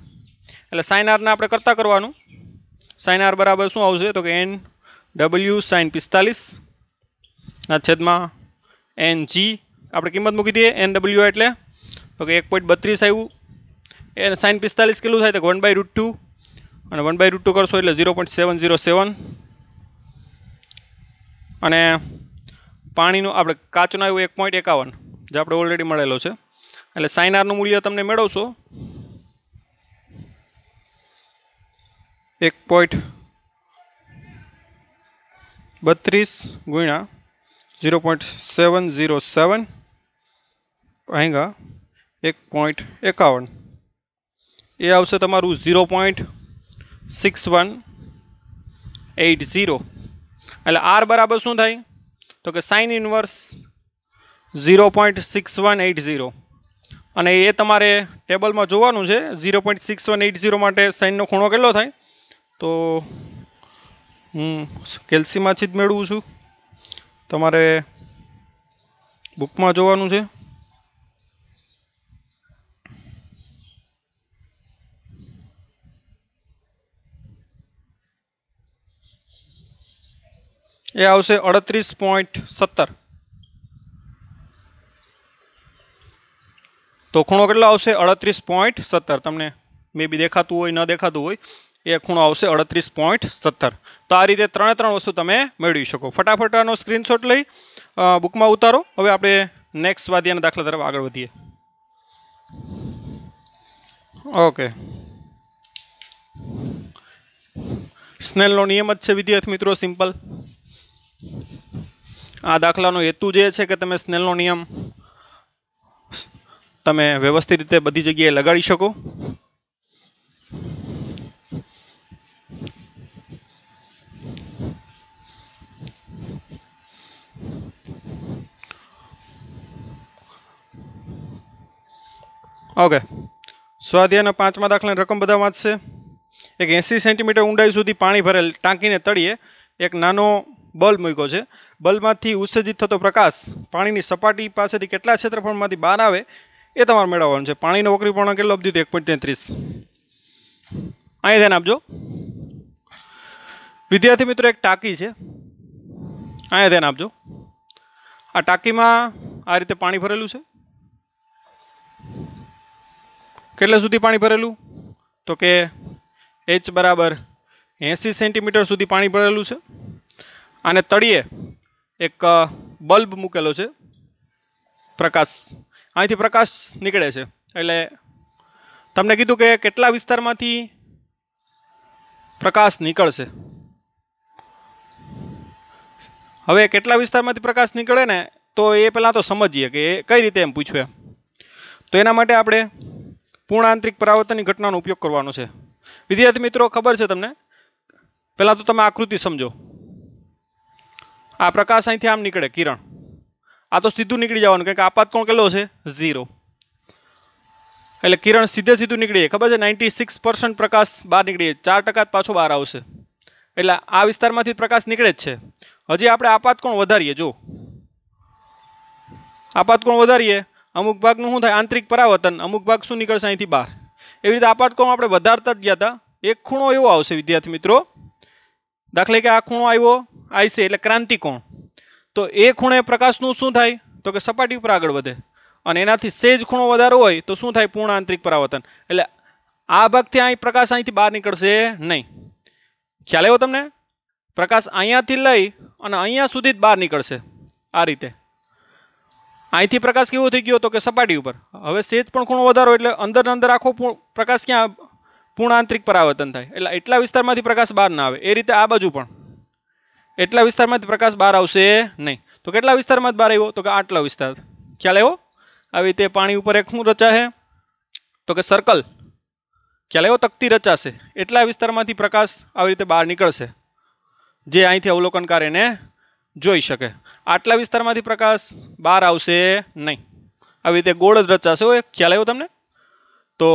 એટલે sin R ને આપણે કરતા કરવાનું. sin R બરાબર શું આવશે તો કે Nw sin 45 ના છેદમાં Ng આપણે કિંમત મૂકી દઈએ. Nw એટલે તો કે 1.32 આવ્યું. sin 45 કેટલું થાય તો 1/√2 અને 1/√2 કરશો એટલે 0.707. અને પાણીનું આપણે કાચનું આવ્યું 1.51 જે આપણે ઓલરેડી મળેલો છે. એટલે sin R નું મૂલ્ય તમને મેળવશો 1.32 ગુણ્યા 0.707 ભાગ્યા 1.51 એ આવશે તમારું 0.6180. એટલે R બરાબર શું થાય તો કે sin ઇન્વર્સ 0.6180. અને એ તમારે ટેબલમાં જોવાનું છે. 0.6180 માટે સાઇનનો ખૂણો કેટલો થાય તો હું કેલ્સીમાંથી જ મેળવું છું. તમારે બુકમાં જોવાનું છે. એ આવશે 38.17. તો ખૂણો કેટલો આવશે 38.17. તમને મે બી દેખાતું હોય ન દેખાતું હોય એ ખૂણો આવશે 38.17. તો આ રીતે ત્રણ વસ્તુ તમે મેળવી શકો. ફટાફટ આનો સ્ક્રીનશોટ લઈ બુકમાં ઉતારો. હવે આપણે નેક્સ્ટ સ્વાધ્યાયના દાખલા તરફ આગળ વધીએ. ઓકે, સ્નેલનો નિયમ જ છે વિદ્યાર્થી મિત્રો, સિમ્પલ. આ દાખલાનો હેતુ જે છે કે તમે સ્નેલનો નિયમ તમે વ્યવસ્થિત રીતે બધી જગ્યાએ લગાડી શકો. ઓકે, સ્વાધ્યાયના 5મા દાખલાની રકમ બધા વાંચશે. એક 80 સેન્ટીમીટર ઊંડાઈ સુધી પાણી ભરેલ ટાંકીને તળિયે એક નાનો બલ્બ મૂક્યો છે. બલ્બમાંથી ઉત્સર્જિત થતો પ્રકાશ પાણીની સપાટી પાસેથી કેટલા ક્ષેત્રફળમાંથી બહાર આવે એ તમારે મેળવવાનું છે. પાણીનો વક્રીપૂર્ણાંક કેટલો આપી દીધો? 1.33. અહીં ધ્યાન આપજો વિદ્યાર્થી મિત્રો. એક ટાંકી છે, અહીંયા ધ્યાન આપજો. આ ટાંકીમાં આ રીતે પાણી ભરેલું છે. કેટલા સુધી પાણી ભરેલું? તો કે h બરાબર 80 સેન્ટીમીટર સુધી પાણી ભરેલું છે. અને તળિયે એક બલ્બ મૂકેલો છે. પ્રકાશ અહીંથી પ્રકાશ નીકળે છે. એટલે તમને કીધું કે કેટલા વિસ્તારમાંથી પ્રકાશ નીકળશે. હવે કેટલા વિસ્તારમાંથી પ્રકાશ નીકળે ને, તો એ પહેલાં તો સમજીએ કે એ કઈ રીતે એમ પૂછ્યું એમ. તો એના માટે આપણે પૂર્ણ આંતરિક પરાવર્તનની ઘટનાનો ઉપયોગ કરવાનો છે. વિદ્યાર્થી મિત્રો, ખબર છે તમને? પહેલાં તો તમે આકૃતિ સમજો. આ પ્રકાશ અહીંથી આમ નીકળે, કિરણ. આ તો સીધું નીકળી જવાનું, કારણ કે આપાત કોણ કેટલો છે? 0. એટલે કિરણ સીધું નીકળી. ખબર છે 96% પ્રકાશ બહાર નીકળી, 4% પાછો બહાર આવશે. એટલે આ વિસ્તારમાંથી પ્રકાશ નીકળે જ છે. હજી આપણે આપાત કોણ વધારીએ. જો આપાત કોણ વધારીએ, અમુક ભાગનું શું થાય? આંતરિક પરાવર્તન. અમુક ભાગ શું નીકળશે? અહીંથી બહાર. એવી રીતે આપાત કોણ આપણે વધારતા જ ગયા હતા. એક ખૂણો એવો આવશે વિદ્યાર્થી મિત્રો, દાખલા કે આ ખૂણો આવ્યો IC એટલે ક્રાંતિકોણ. તો એ ખૂણે પ્રકાશનું શું થાય? તો કે સપાટી ઉપર આગળ વધે. અને એનાથી સેજ ખૂણો વધારો હોય તો શું થાય? પૂર્ણ આંતરિક પરાવર્તન. એટલે આ ભાગથી અહીં પ્રકાશ અહીંથી બહાર નીકળશે નહીં. ખ્યાલ આવ્યો તમને? પ્રકાશ અહીંયાથી લઈ અને અહીંયા સુધી જ બહાર નીકળશે. આ રીતે અહીંથી પ્રકાશ કેવો થઈ ગયો? તો કે સપાટી ઉપર. હવે સેજ પણ ખૂણો વધારો એટલે અંદર આખો પ્રકાશ ક્યાં? પૂર્ણ આંતરિક પરાવર્તન થાય. એટલે એટલા વિસ્તારમાંથી પ્રકાશ બહાર ના આવે. એ રીતે આ બાજુ પણ એટલા વિસ્તારમાંથી પ્રકાશ બહાર આવશે નહીં. તો કેટલા વિસ્તારમાં બહાર આવ્યો? તો કે આટલા વિસ્તાર. ખ્યાલ આવ્યો? આવી રીતે પાણી ઉપર એક શું રચાશે? તો કે સર્કલ. ખ્યાલ આવ્યો? તકતી રચાશે. એટલા વિસ્તારમાંથી પ્રકાશ આવી રીતે બહાર નીકળશે, જે અહીંથી અવલોકનકાર એને જોઈ શકે. આટલા વિસ્તારમાંથી પ્રકાશ બહાર આવશે નહીં. આવી રીતે ગોળ જ રચાશે. હોય ખ્યાલ આવ્યો તમને? તો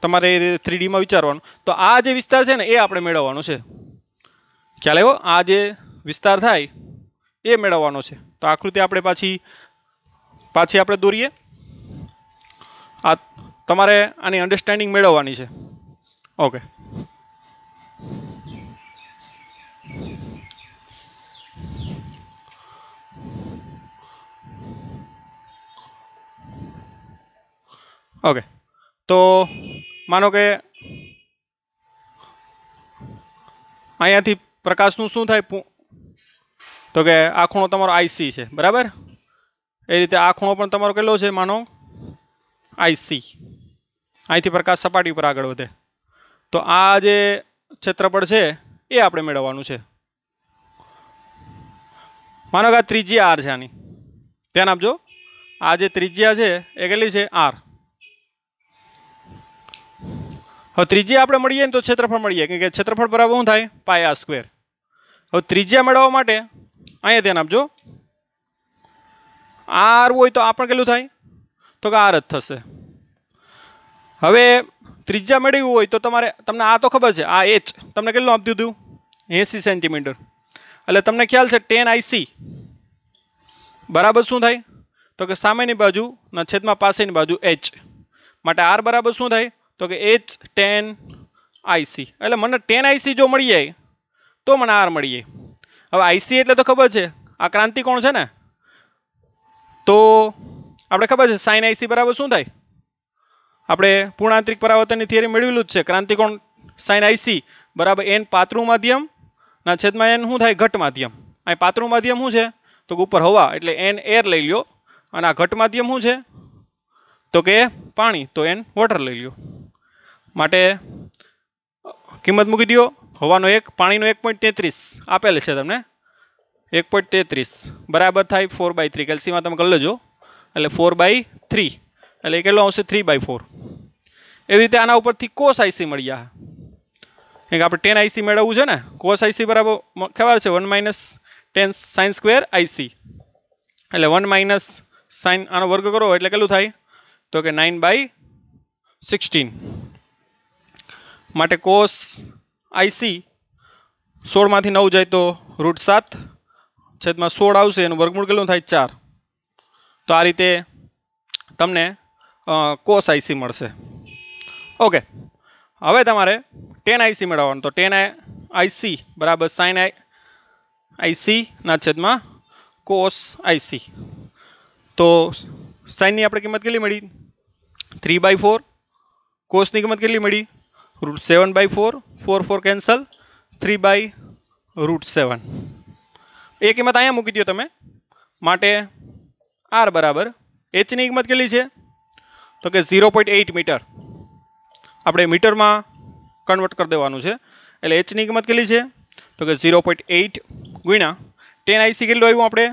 તમારે 3Dમાં વિચારવાનું. તો આ જે વિસ્તાર છે ને એ આપણે મેળવવાનો છે. ખ્યાલ આવ્યો? આ જે વિસ્તાર થાય એ મેળવવાનો છે. તો આકૃતિ આપણે પાછી આપણે દોરીએ. આ તમારે આની અન્ડરસ્ટેન્ડિંગ મેળવવાની છે. Okay, okay. તો માનો કે અહીંયાથી પ્રકાશનું શું થાય? તો કે આ ખૂણો તમારો IC છે, બરાબર? એ રીતે આ ખૂણો પણ તમારો કેટલો છે? માનો IC. અહીંથી પ્રકાશ સપાટી ઉપર આગળ વધે. તો આ જે ક્ષેત્રફળ છે એ આપણે મેળવવાનું છે. માનો કે આ ત્રિજ્યા R છે આની. ધ્યાન આપજો. આ જે ત્રિજ્યા છે એ કેટલી છે? R. હવે ત્રિજ્યા આપણે મળીએ ને તો ક્ષેત્રફળ મળીએ, કે ક્ષેત્રફળ બરાબર શું થાય? πr². હવે ત્રિજ્યા મેળવવા માટે અહીંયા ધ્યાન આપજો. R હોય તો આ પણ કેટલું થાય? તો કે R જ થશે. હવે ત્રિજ્યા મેળવવું હોય તો તમને આ તો ખબર છે, આ H તમને કેટલું આપી દીધું? 80 સેન્ટીમીટર. એટલે તમને ખ્યાલ છે tan IC બરાબર શું થાય? તો કે સામેની બાજુ ના છેદમાં પાસેની બાજુ H. માટે R બરાબર શું થાય? તો કે H tan IC. એટલે મને tan IC જો મળી જાય તો મને R મળી જાય. હવે આઈસી એટલે તો ખબર છે આ ક્રાંતિકોણ છે ને, તો આપણે ખબર છે સાઇન આઈસી બરાબર શું થાય, આપણે પૂર્ણાંતરિક પરાવર્તનની થિયરી મેળવેલું જ છે. ક્રાંતિકોણ સાઇન આઈસી બરાબર એન પાતળું માધ્યમ ના છેદમાં એન શું થાય ઘટ માધ્યમ. અહીં પાતળું માધ્યમ શું છે તો કે ઉપર હવા એટલે એન એર લઈ લ્યો, અને આ ઘટ માધ્યમ શું છે તો કે પાણી, તો એન વોટર લઈ લ્યો. માટે કિંમત મૂકી દો. હવાનો 1 પાણીનો 1.33 આપેલ છે તમને, 1.33 બરાબર થાય 4/3. કેલ્સીમાં તમે કરી લેજો એટલે 4/3 એટલે એ કેટલો આવશે 3/4. એવી રીતે આના ઉપરથી કોસ આઈસી મળી જાય. કારણ કે આપણે 10 આઈસી મેળવવું છે ને, કોસ આઈસી બરાબર ખબર છે 1 - 10 સાઇન સ્ક્વેર આઈસી, એટલે 1 - સાઇન આનો વર્ગ કરો એટલે કેટલું થાય તો કે 9/16. માટે કોસ આઈસી 16માંથી 9 જાય તો √7/16 આવશે, એનું વર્ગમૂળ કેટલું થાય 4. તો આ રીતે તમને કોસ આઈસી મળશે. ઓકે, હવે તમારે 10 આઈસી મેળવવાનું, તો 10 આઈસી બરાબર સાઇન આઈસી ના છેદમાં કોસ આઈસી. તો સાઇનની આપણે કિંમત કેટલી મળી 3/4, કોસની કિંમત કેટલી મળી √7/4, 4 4 કેન્સલ 3/√7. એ કિંમત અહીંયા મૂકી દો તમે. માટે આર બરાબર એચની કિંમત કેટલી છે તો કે 0.8 મીટર, આપણે મીટરમાં કન્વર્ટ કરી દેવાનું છે. એટલે એચની કિંમત કેટલી છે તો કે 0.8 ગુણ્યા 10 આઈસી કેટલું આવ્યું આપણે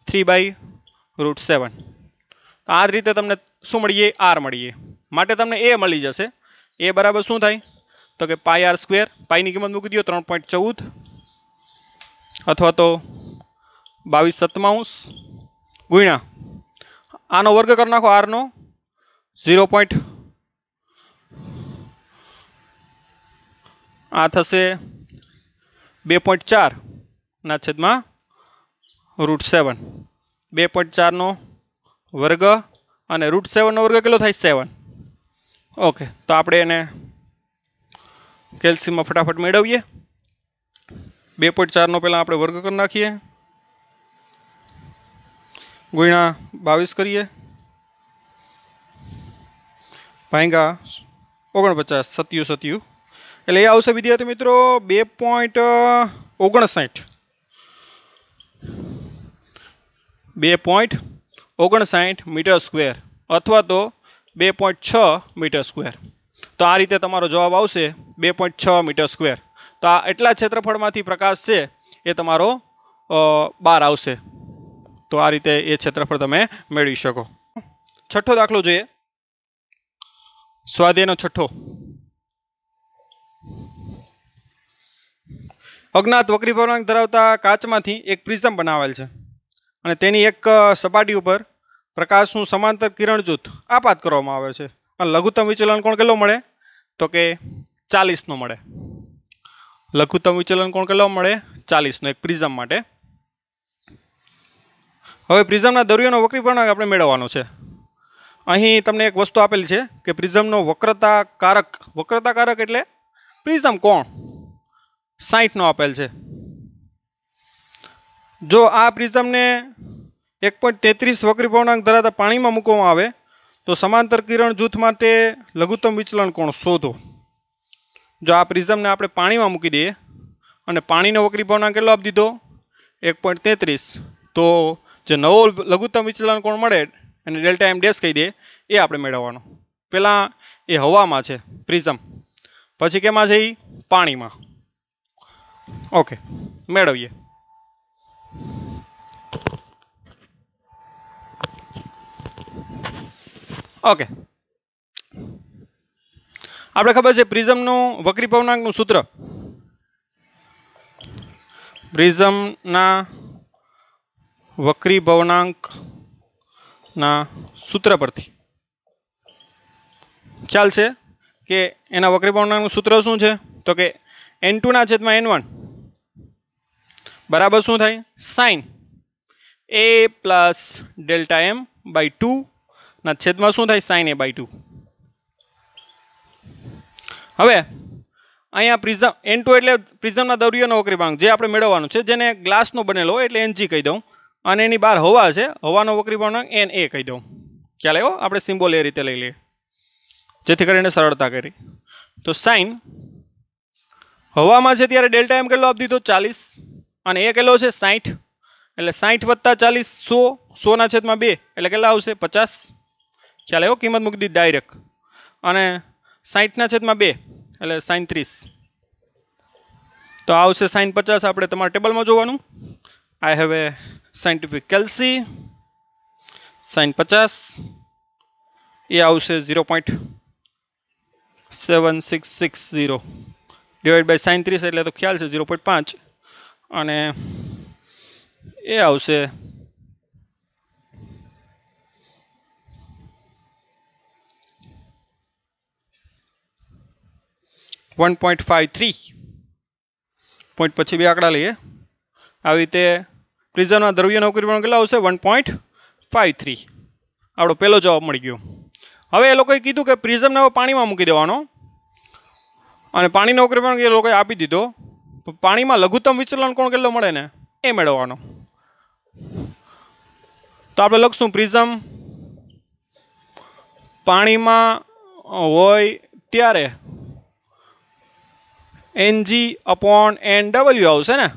3/√7. આ જ રીતે તમને શું મળીએ આર મળીએ. માટે તમને એ મળી જશે. એ બરાબર શું થાય તો કે πr², પાઈની કિંમત મૂકી દો 3.14 અથવા તો 22/7 ગુણ્યા આનો વર્ગ કરી નાખો આરનો 0. આ થશે 2.4 ના છેદમાં √7. 2.4નો વર્ગ અને √7નો વર્ગ કેટલો થાય 7. ઓકે, તો આપણે એને કેલ્સીમાં ફટાફટ મેળવીએ. 2.4નો પહેલાં આપણે વર્ગ કરી નાખીએ, ગુણ્યા 22 કરીએ, ભાંગા 49 સત્યુ. એટલે એ આવશે વિદ્યાર્થી મિત્રો 2.59 મીટર² અથવા તો 2.6 મીટર². તો આ રીતે તમારો જવાબ આવશે 2.6 મીટર². તો આ એટલા ક્ષેત્રફળમાંથી પ્રકાશ છે એ તમારો બહાર આવશે. તો આ રીતે એ ક્ષેત્રફળ તમે મેળવી શકો. છઠ્ઠો દાખલો જોઈએ, સ્વાધ્યાયનો છઠ્ઠો. અજ્ઞાત વક્રી ભ્રમણાંક ધરાવતા કાચમાંથી એક પ્રિઝમ બનાવેલ છે અને તેની એક સપાટી ઉપર પ્રકાશનું સમાંતર કિરણ જૂથ આપાત કરવામાં આવે છે. અને લઘુત્તમ વિચલન કોણ કેટલો મળે તો કે 40નો મળે. લઘુત્તમ વિચલન કોણ કેટલો મળે 40નો એક પ્રિઝમ માટે. હવે પ્રિઝમના દરિયોનો વક્રી ભ્રમણાંક આપણે મેળવવાનો છે. અહીં તમને એક વસ્તુ આપેલી છે કે પ્રિઝમનો વક્રતાકારક એટલે પ્રિઝમ કોણ 60નો આપેલ છે. જો આ પ્રિઝમને 1.33 વક્રી ભ્રમણાંક ધરાવતા પાણીમાં મૂકવામાં આવે તો સમાંતર કિરણ જૂથ માટે લઘુત્તમ વિચલન કોણ શોધો. જો આ પ્રિઝમને આપણે પાણીમાં મૂકી દઈએ અને પાણીનો વક્રી ભ્રમણાંક કેટલો આપી દીધો 1.33, તો જે નવો લઘુત્તમ વિચલન કોણ મળે અને ડેલ્ટા એમ ડેશ કહી દે એ આપણે મેળવવાનો. પહેલાં એ હવામાં છે પ્રિઝમ, પછી કેમાં છે એ પાણીમાં. ઓકે, મેળવીએ. ઓકે, આપણે ખબર છે પ્રિઝમનું વક્રી ભ્રમણાંકનું સૂત્ર. પ્રિઝમના વક્રી ભ્રમણાંકના સૂત્ર પરથી ખ્યાલ છે કે એના વક્રી ભ્રમણાંકનું સૂત્ર શું છે તો કે n2/n1 બરાબર શું થાય સાઇન a + Δm/2 ના છેદમાં શું થાય સાઇન a/2. હવે અહીંયા પ્રિઝમ N2 એટલે પ્રિઝમના દ્રવ્યનો વક્રીપાંક જે આપણે મેળવવાનું છે, જેને ગ્લાસનો બનેલો હોય એટલે Ng કહી દઉં, અને એની બહાર હવા છે, હવાનો વક્રીપાંક Na કહી દઉં. ખ્યાલ આવ્યો? આપણે સિમ્બોલ એ રીતે લઈ લઈએ જેથી કરીને સરળતા કરી. તો સાઇન હવામાં છે ત્યારે ડેલ્ટા એમ કેટલો આપી દીધો 40, અને એ કેટલો છે 60, એટલે 60 વત્તા 40 100, 100/2 એટલે કેટલા આવશે 50. ખ્યાલ આવ્યો? કિંમત મૂકી દીધી ડાયરેક્ટ, અને 60/2 એટલે sin 30. તો આવશે sin 50. આપણે તમારા ટેબલમાં જોવાનું. I have a scientific calci. sin 50 એ આવશે 0.7660 ડિવાઈડ બાય sin 30 એટલે તો ખ્યાલ છે 0.5, અને એ આવશે 1.53. પોઈન્ટ પછી બે આંકડા લઈએ. આવી રીતે પ્રિઝમના દ્રવ્યનો વક્રીપાંક કેટલો આવશે 1.53. આપણો પહેલો જવાબ મળી ગયો. હવે એ લોકોએ કીધું કે પ્રિઝમને પાણીમાં મૂકી દેવાનો, અને પાણીનો વક્રીપાંક એ લોકોએ આપી દીધો. પાણીમાં લઘુત્તમ વિચલન કોણ કેટલો મળે ને એ મેળવવાનો. તો આપણે લખશું પ્રિઝમ પાણીમાં હોય ત્યારે Ng/Nw આવશે ને.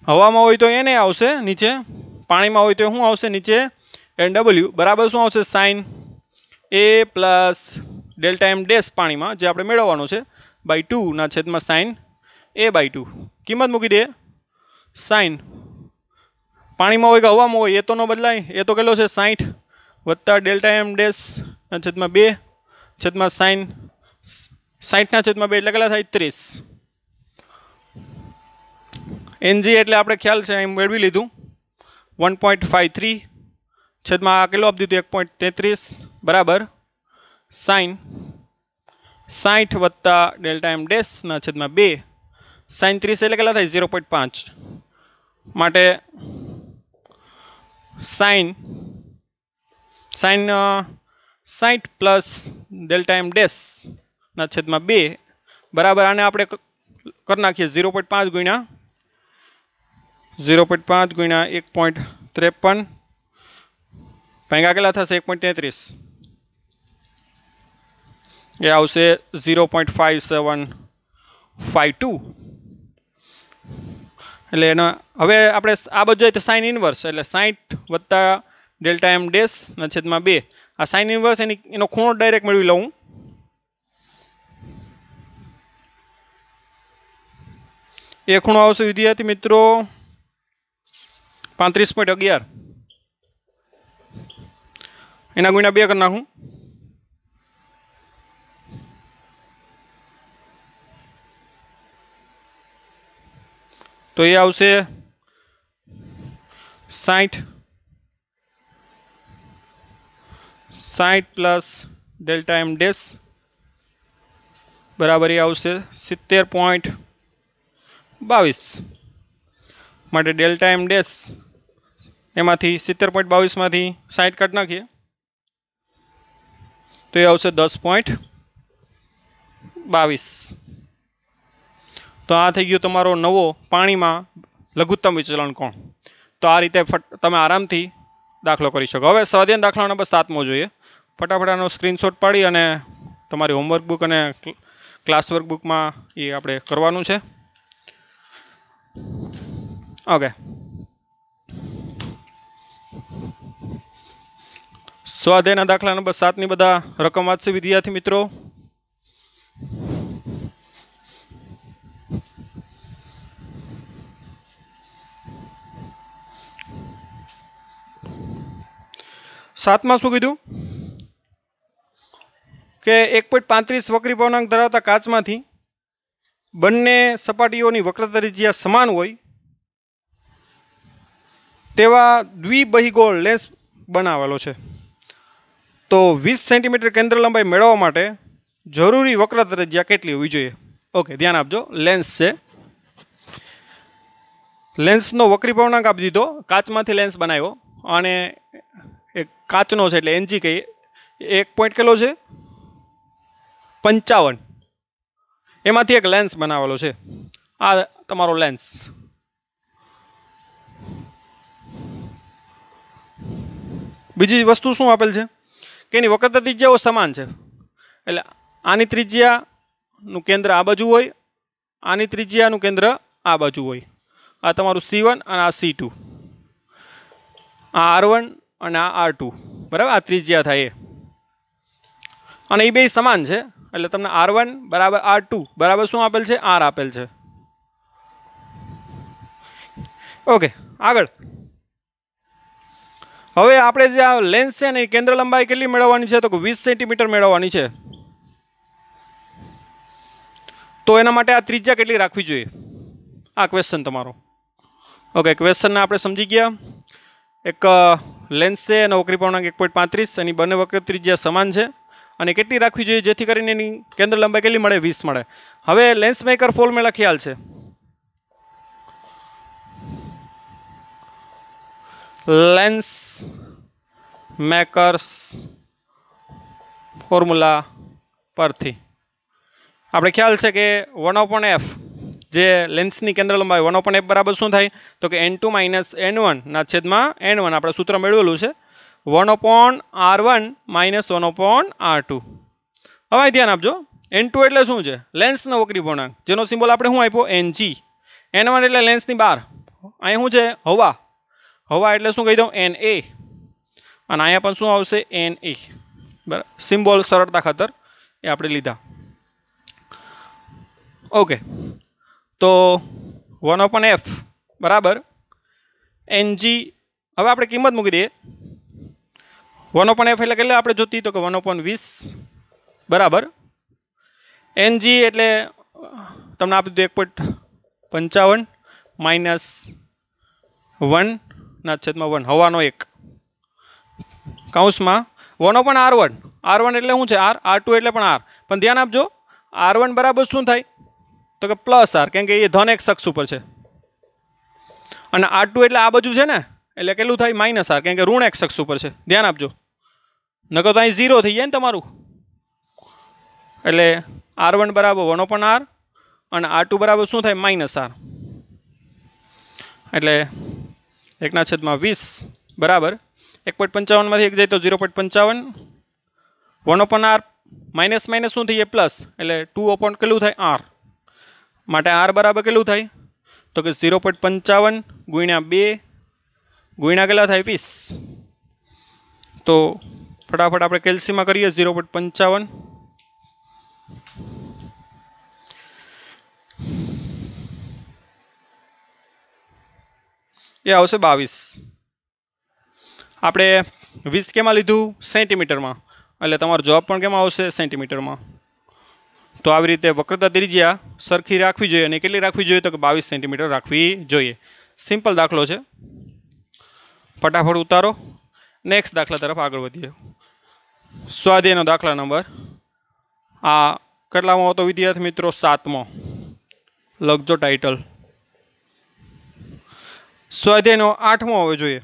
હવામાં હોય તો Na આવશે નીચે, પાણીમાં હોય તો શું આવશે નીચે Nw બરાબર શું આવશે sin A plus delta M dash પાણીમાં જે આપણે મેળવવાનું છે /2/sin A/2. કિંમત મૂકી દે. sin પાણીમાં હોય કે હવામાં હોય એ તો ન બદલાય, એ તો કેટલો છે 60 વત્તા ડેલ્ટા એમ ડેશ/2/sin 60/2 એટલે કેટલા થાય 30. Ng એટલે આપણે ખ્યાલ છે અહીં મેળવી લીધું 1.53 છેદમાં આ કેટલો આપી દીધું 1.33 બરાબર sin 60 વત્તા ડેલ્ટા એમ ડેશ/2 sin 30 એટલે કેટલા થાય 0.5. માટે sin 60 પ્લસ ડેલ્ટા એમ ડેશ/2 બરાબર આને આપણે કરી નાખીએ 0.5 ગુણ્યા 1.53 ભાગ્યા કેટલા થશે 1.33 એ આવશે 0.5752. એટલે એના હવે આપણે આ બાજુ જોઈએ તો સાઇન ઇનવર્સ એટલે 60 વત્તા ડેલ્ટા એમ ડેશ/2 આ સાઇન ઇનવર્સ એનો ખૂણો ડાયરેક્ટ મેળવી લઉં. એ ખૂણો આવશે વિદ્યાર્થી મિત્રો 35.11. એના ગુણ્યા 2 કરી નાખું. તો એ આવશે 60 પ્લસ ડેલ્ટા એમ ડેશ બરાબર એ આવશે 70.22. માટે ડેલ્ટા એમ ડેશ એમાંથી 70.22 માંથી 60 કાઢી નાખીએ તો એ આવશે 10.22. તો આ થઈ ગયો તમારો નવો પાણીમાં લઘુત્તમ વિચલન કોણ. તો આ રીતે તમે આરામથી દાખલો કરી શકો. હવે સ્વાધ્યાય દાખલા નંબર 7મો જોઈએ. ફટાફટ આનો સ્ક્રીનશોટ પાડી અને તમારી હોમવર્ક બુક અને ક્લાસ વર્ક બુકમાં એ આપણે કરવાનું છે. ઓકે, સ્વાધ્યાયના દાખલા નંબર 7ની બધા રકમ વાંચશે વિદ્યાર્થી મિત્રો. સાતમાં શું કીધું કે 1.35 વક્રી પૂર્ણાંક ધરાવતા કાચમાંથી બંને સપાટીઓની વક્રતા ત્રિજ્યા સમાન હોય તેવા દ્વિબહિગોળ લેન્સ બનાવેલો છે. તો 20 સેન્ટીમીટર કેન્દ્ર લંબાઈ મેળવવા માટે જરૂરી વક્રતા ત્રિજ્યા કેટલી હોવી જોઈએ? ઓકે, ધ્યાન આપજો. લેન્સ છે, લેન્સનો વક્રી પૂર્ણાંક આપી દીધો, કાચમાંથી લેન્સ બનાવ્યો અને એક કાચનો છે એટલે Ng કહીએ. 1 પોઈન્ટ કેટલો છે 55. એમાંથી એક લેન્સ બનાવેલો છે. આ તમારો લેન્સ. બીજી વસ્તુ શું આપેલ છે કે એની વક્રતા ત્રિજ્યાઓ સમાન છે. એટલે આની ત્રિજ્યાનું કેન્દ્ર આ બાજુ હોય, આની ત્રિજ્યાનું કેન્દ્ર આ બાજુ હોય. આ તમારું C1 અને આ C2, આ R1 અને આ R2, બરાબર. આ ત્રિજ્યા થાય એ, અને એ બે સમાન છે. એટલે તમને R1 બરાબર R2 બરાબર શું આપેલ છે? R આપેલ છે. ઓકે, આગળ હવે આપણે જે આ લેન્સ છે ને એ કેન્દ્ર લંબાઈ કેટલી મેળવવાની છે? તો કે 20 સેન્ટીમીટર મેળવવાની છે. તો એના માટે આ ત્રિજ્યા કેટલી રાખવી જોઈએ? આ ક્વેશ્ચન તમારો. ઓકે, ક્વેશ્ચનને આપણે સમજી ગયા. એક લેન્સ છે એનો વક્રી પૂર્ણાંક 1.35, એની બંને વક્ર ત્રિજ્યા સમાન છે, અને કેટલી રાખવી જોઈએ જેથી કરીને એની કેન્દ્ર લંબાઈ કેટલી મળે? 20 મળે. હવે લેન્સ મેકર ફોર્મ્યુલા ખ્યાલ છે. લેન્સ મેકર્સ ફોર્મ્યુલા પરથી આપણે ખ્યાલ છે કે 1/f જે લેન્સની કેન્દ્ર લંબાઈ 1/f બરાબર શું થાય? તો કે n2 - n1 ના છેદમાં n1. આપણે સૂત્ર મેળવેલું છે 1/r1 - 1/r2. હવે ધ્યાન આપજો, n2 એટલે શું છે? લેન્સનો વક્રી પૂર્ણાંક, જેનો સિમ્બોલ આપણે શું આપ્યો? ng. n1 એટલે લેન્સની બહાર. અહીં શું છે? હવા. હવા એટલે શું કહી દઉં? Na. અને અહીંયા પણ શું આવશે? Na. બરાબર, સિમ્બોલ સરળતા ખાતર એ આપણે લીધા. ઓકે, તો 1/f બરાબર ng. હવે આપણે કિંમત મૂકી દઈએ. 1/f એટલે કેટલે આપણે જોતી? તો કે 1/20 બરાબર ng એટલે તમને આપી દીધું 1.55 માઇનસ 1 ના છેદમાં 1, હવાનો 1 કૌંસમાં 1/r1. r1 એટલે શું છે? r. r2 એટલે પણ r. પણ ધ્યાન આપજો, r1 બરાબર શું થાય? તો કે +r, કેમ કે એ ધન x અક્ષ ઉપર છે. અને r2 એટલે આ બાજુ છે ને, એટલે કેટલું થાય? -r, કેમ કે ઋણ x અક્ષ ઉપર છે. ધ્યાન આપજો, નકર તો અહીં 0 થઈ જાય ને તમારું. એટલે r1 બરાબર 1/r અને r2 બરાબર શું થાય? -r. એટલે 1/20 બરાબર 1.55 માંથી 1 જાય તો 0.55. 1/r માઇનસ માઇનસ શું થઈ જાય? પ્લસ. એટલે 2 કેટલું થાય? r. માટે r બરાબર કેટલું થાય? તો કે 0.55 ગુણ્યા 2 ગુણ્યા કેટલા થાય? 20. તો ફટાફટ આપણે કેલ્સીમાં કરીએ. 0.55 એ આવશે 22. આપણે 20 કેમાં લીધું? સેન્ટીમીટરમાં. એટલે તમારો જવાબ પણ કેમાં આવશે? સેન્ટીમીટરમાં. તો આવી રીતે વક્રતા ત્રિજ્યા સરખી રાખવી જોઈએ. અને કેટલી રાખવી જોઈએ? તો કે 22 સેન્ટીમીટર રાખવી જોઈએ. સિમ્પલ દાખલો છે, ફટાફટ ઉતારો. નેક્સ્ટ દાખલા તરફ આગળ વધીએ. સ્વાધ્યાયનો દાખલા નંબર આ કેટલામો હતો વિદ્યાર્થી મિત્રો? 7મો. લખજો ટાઇટલ. સ્વાધ્યાયનો 8મો હવે જોઈએ.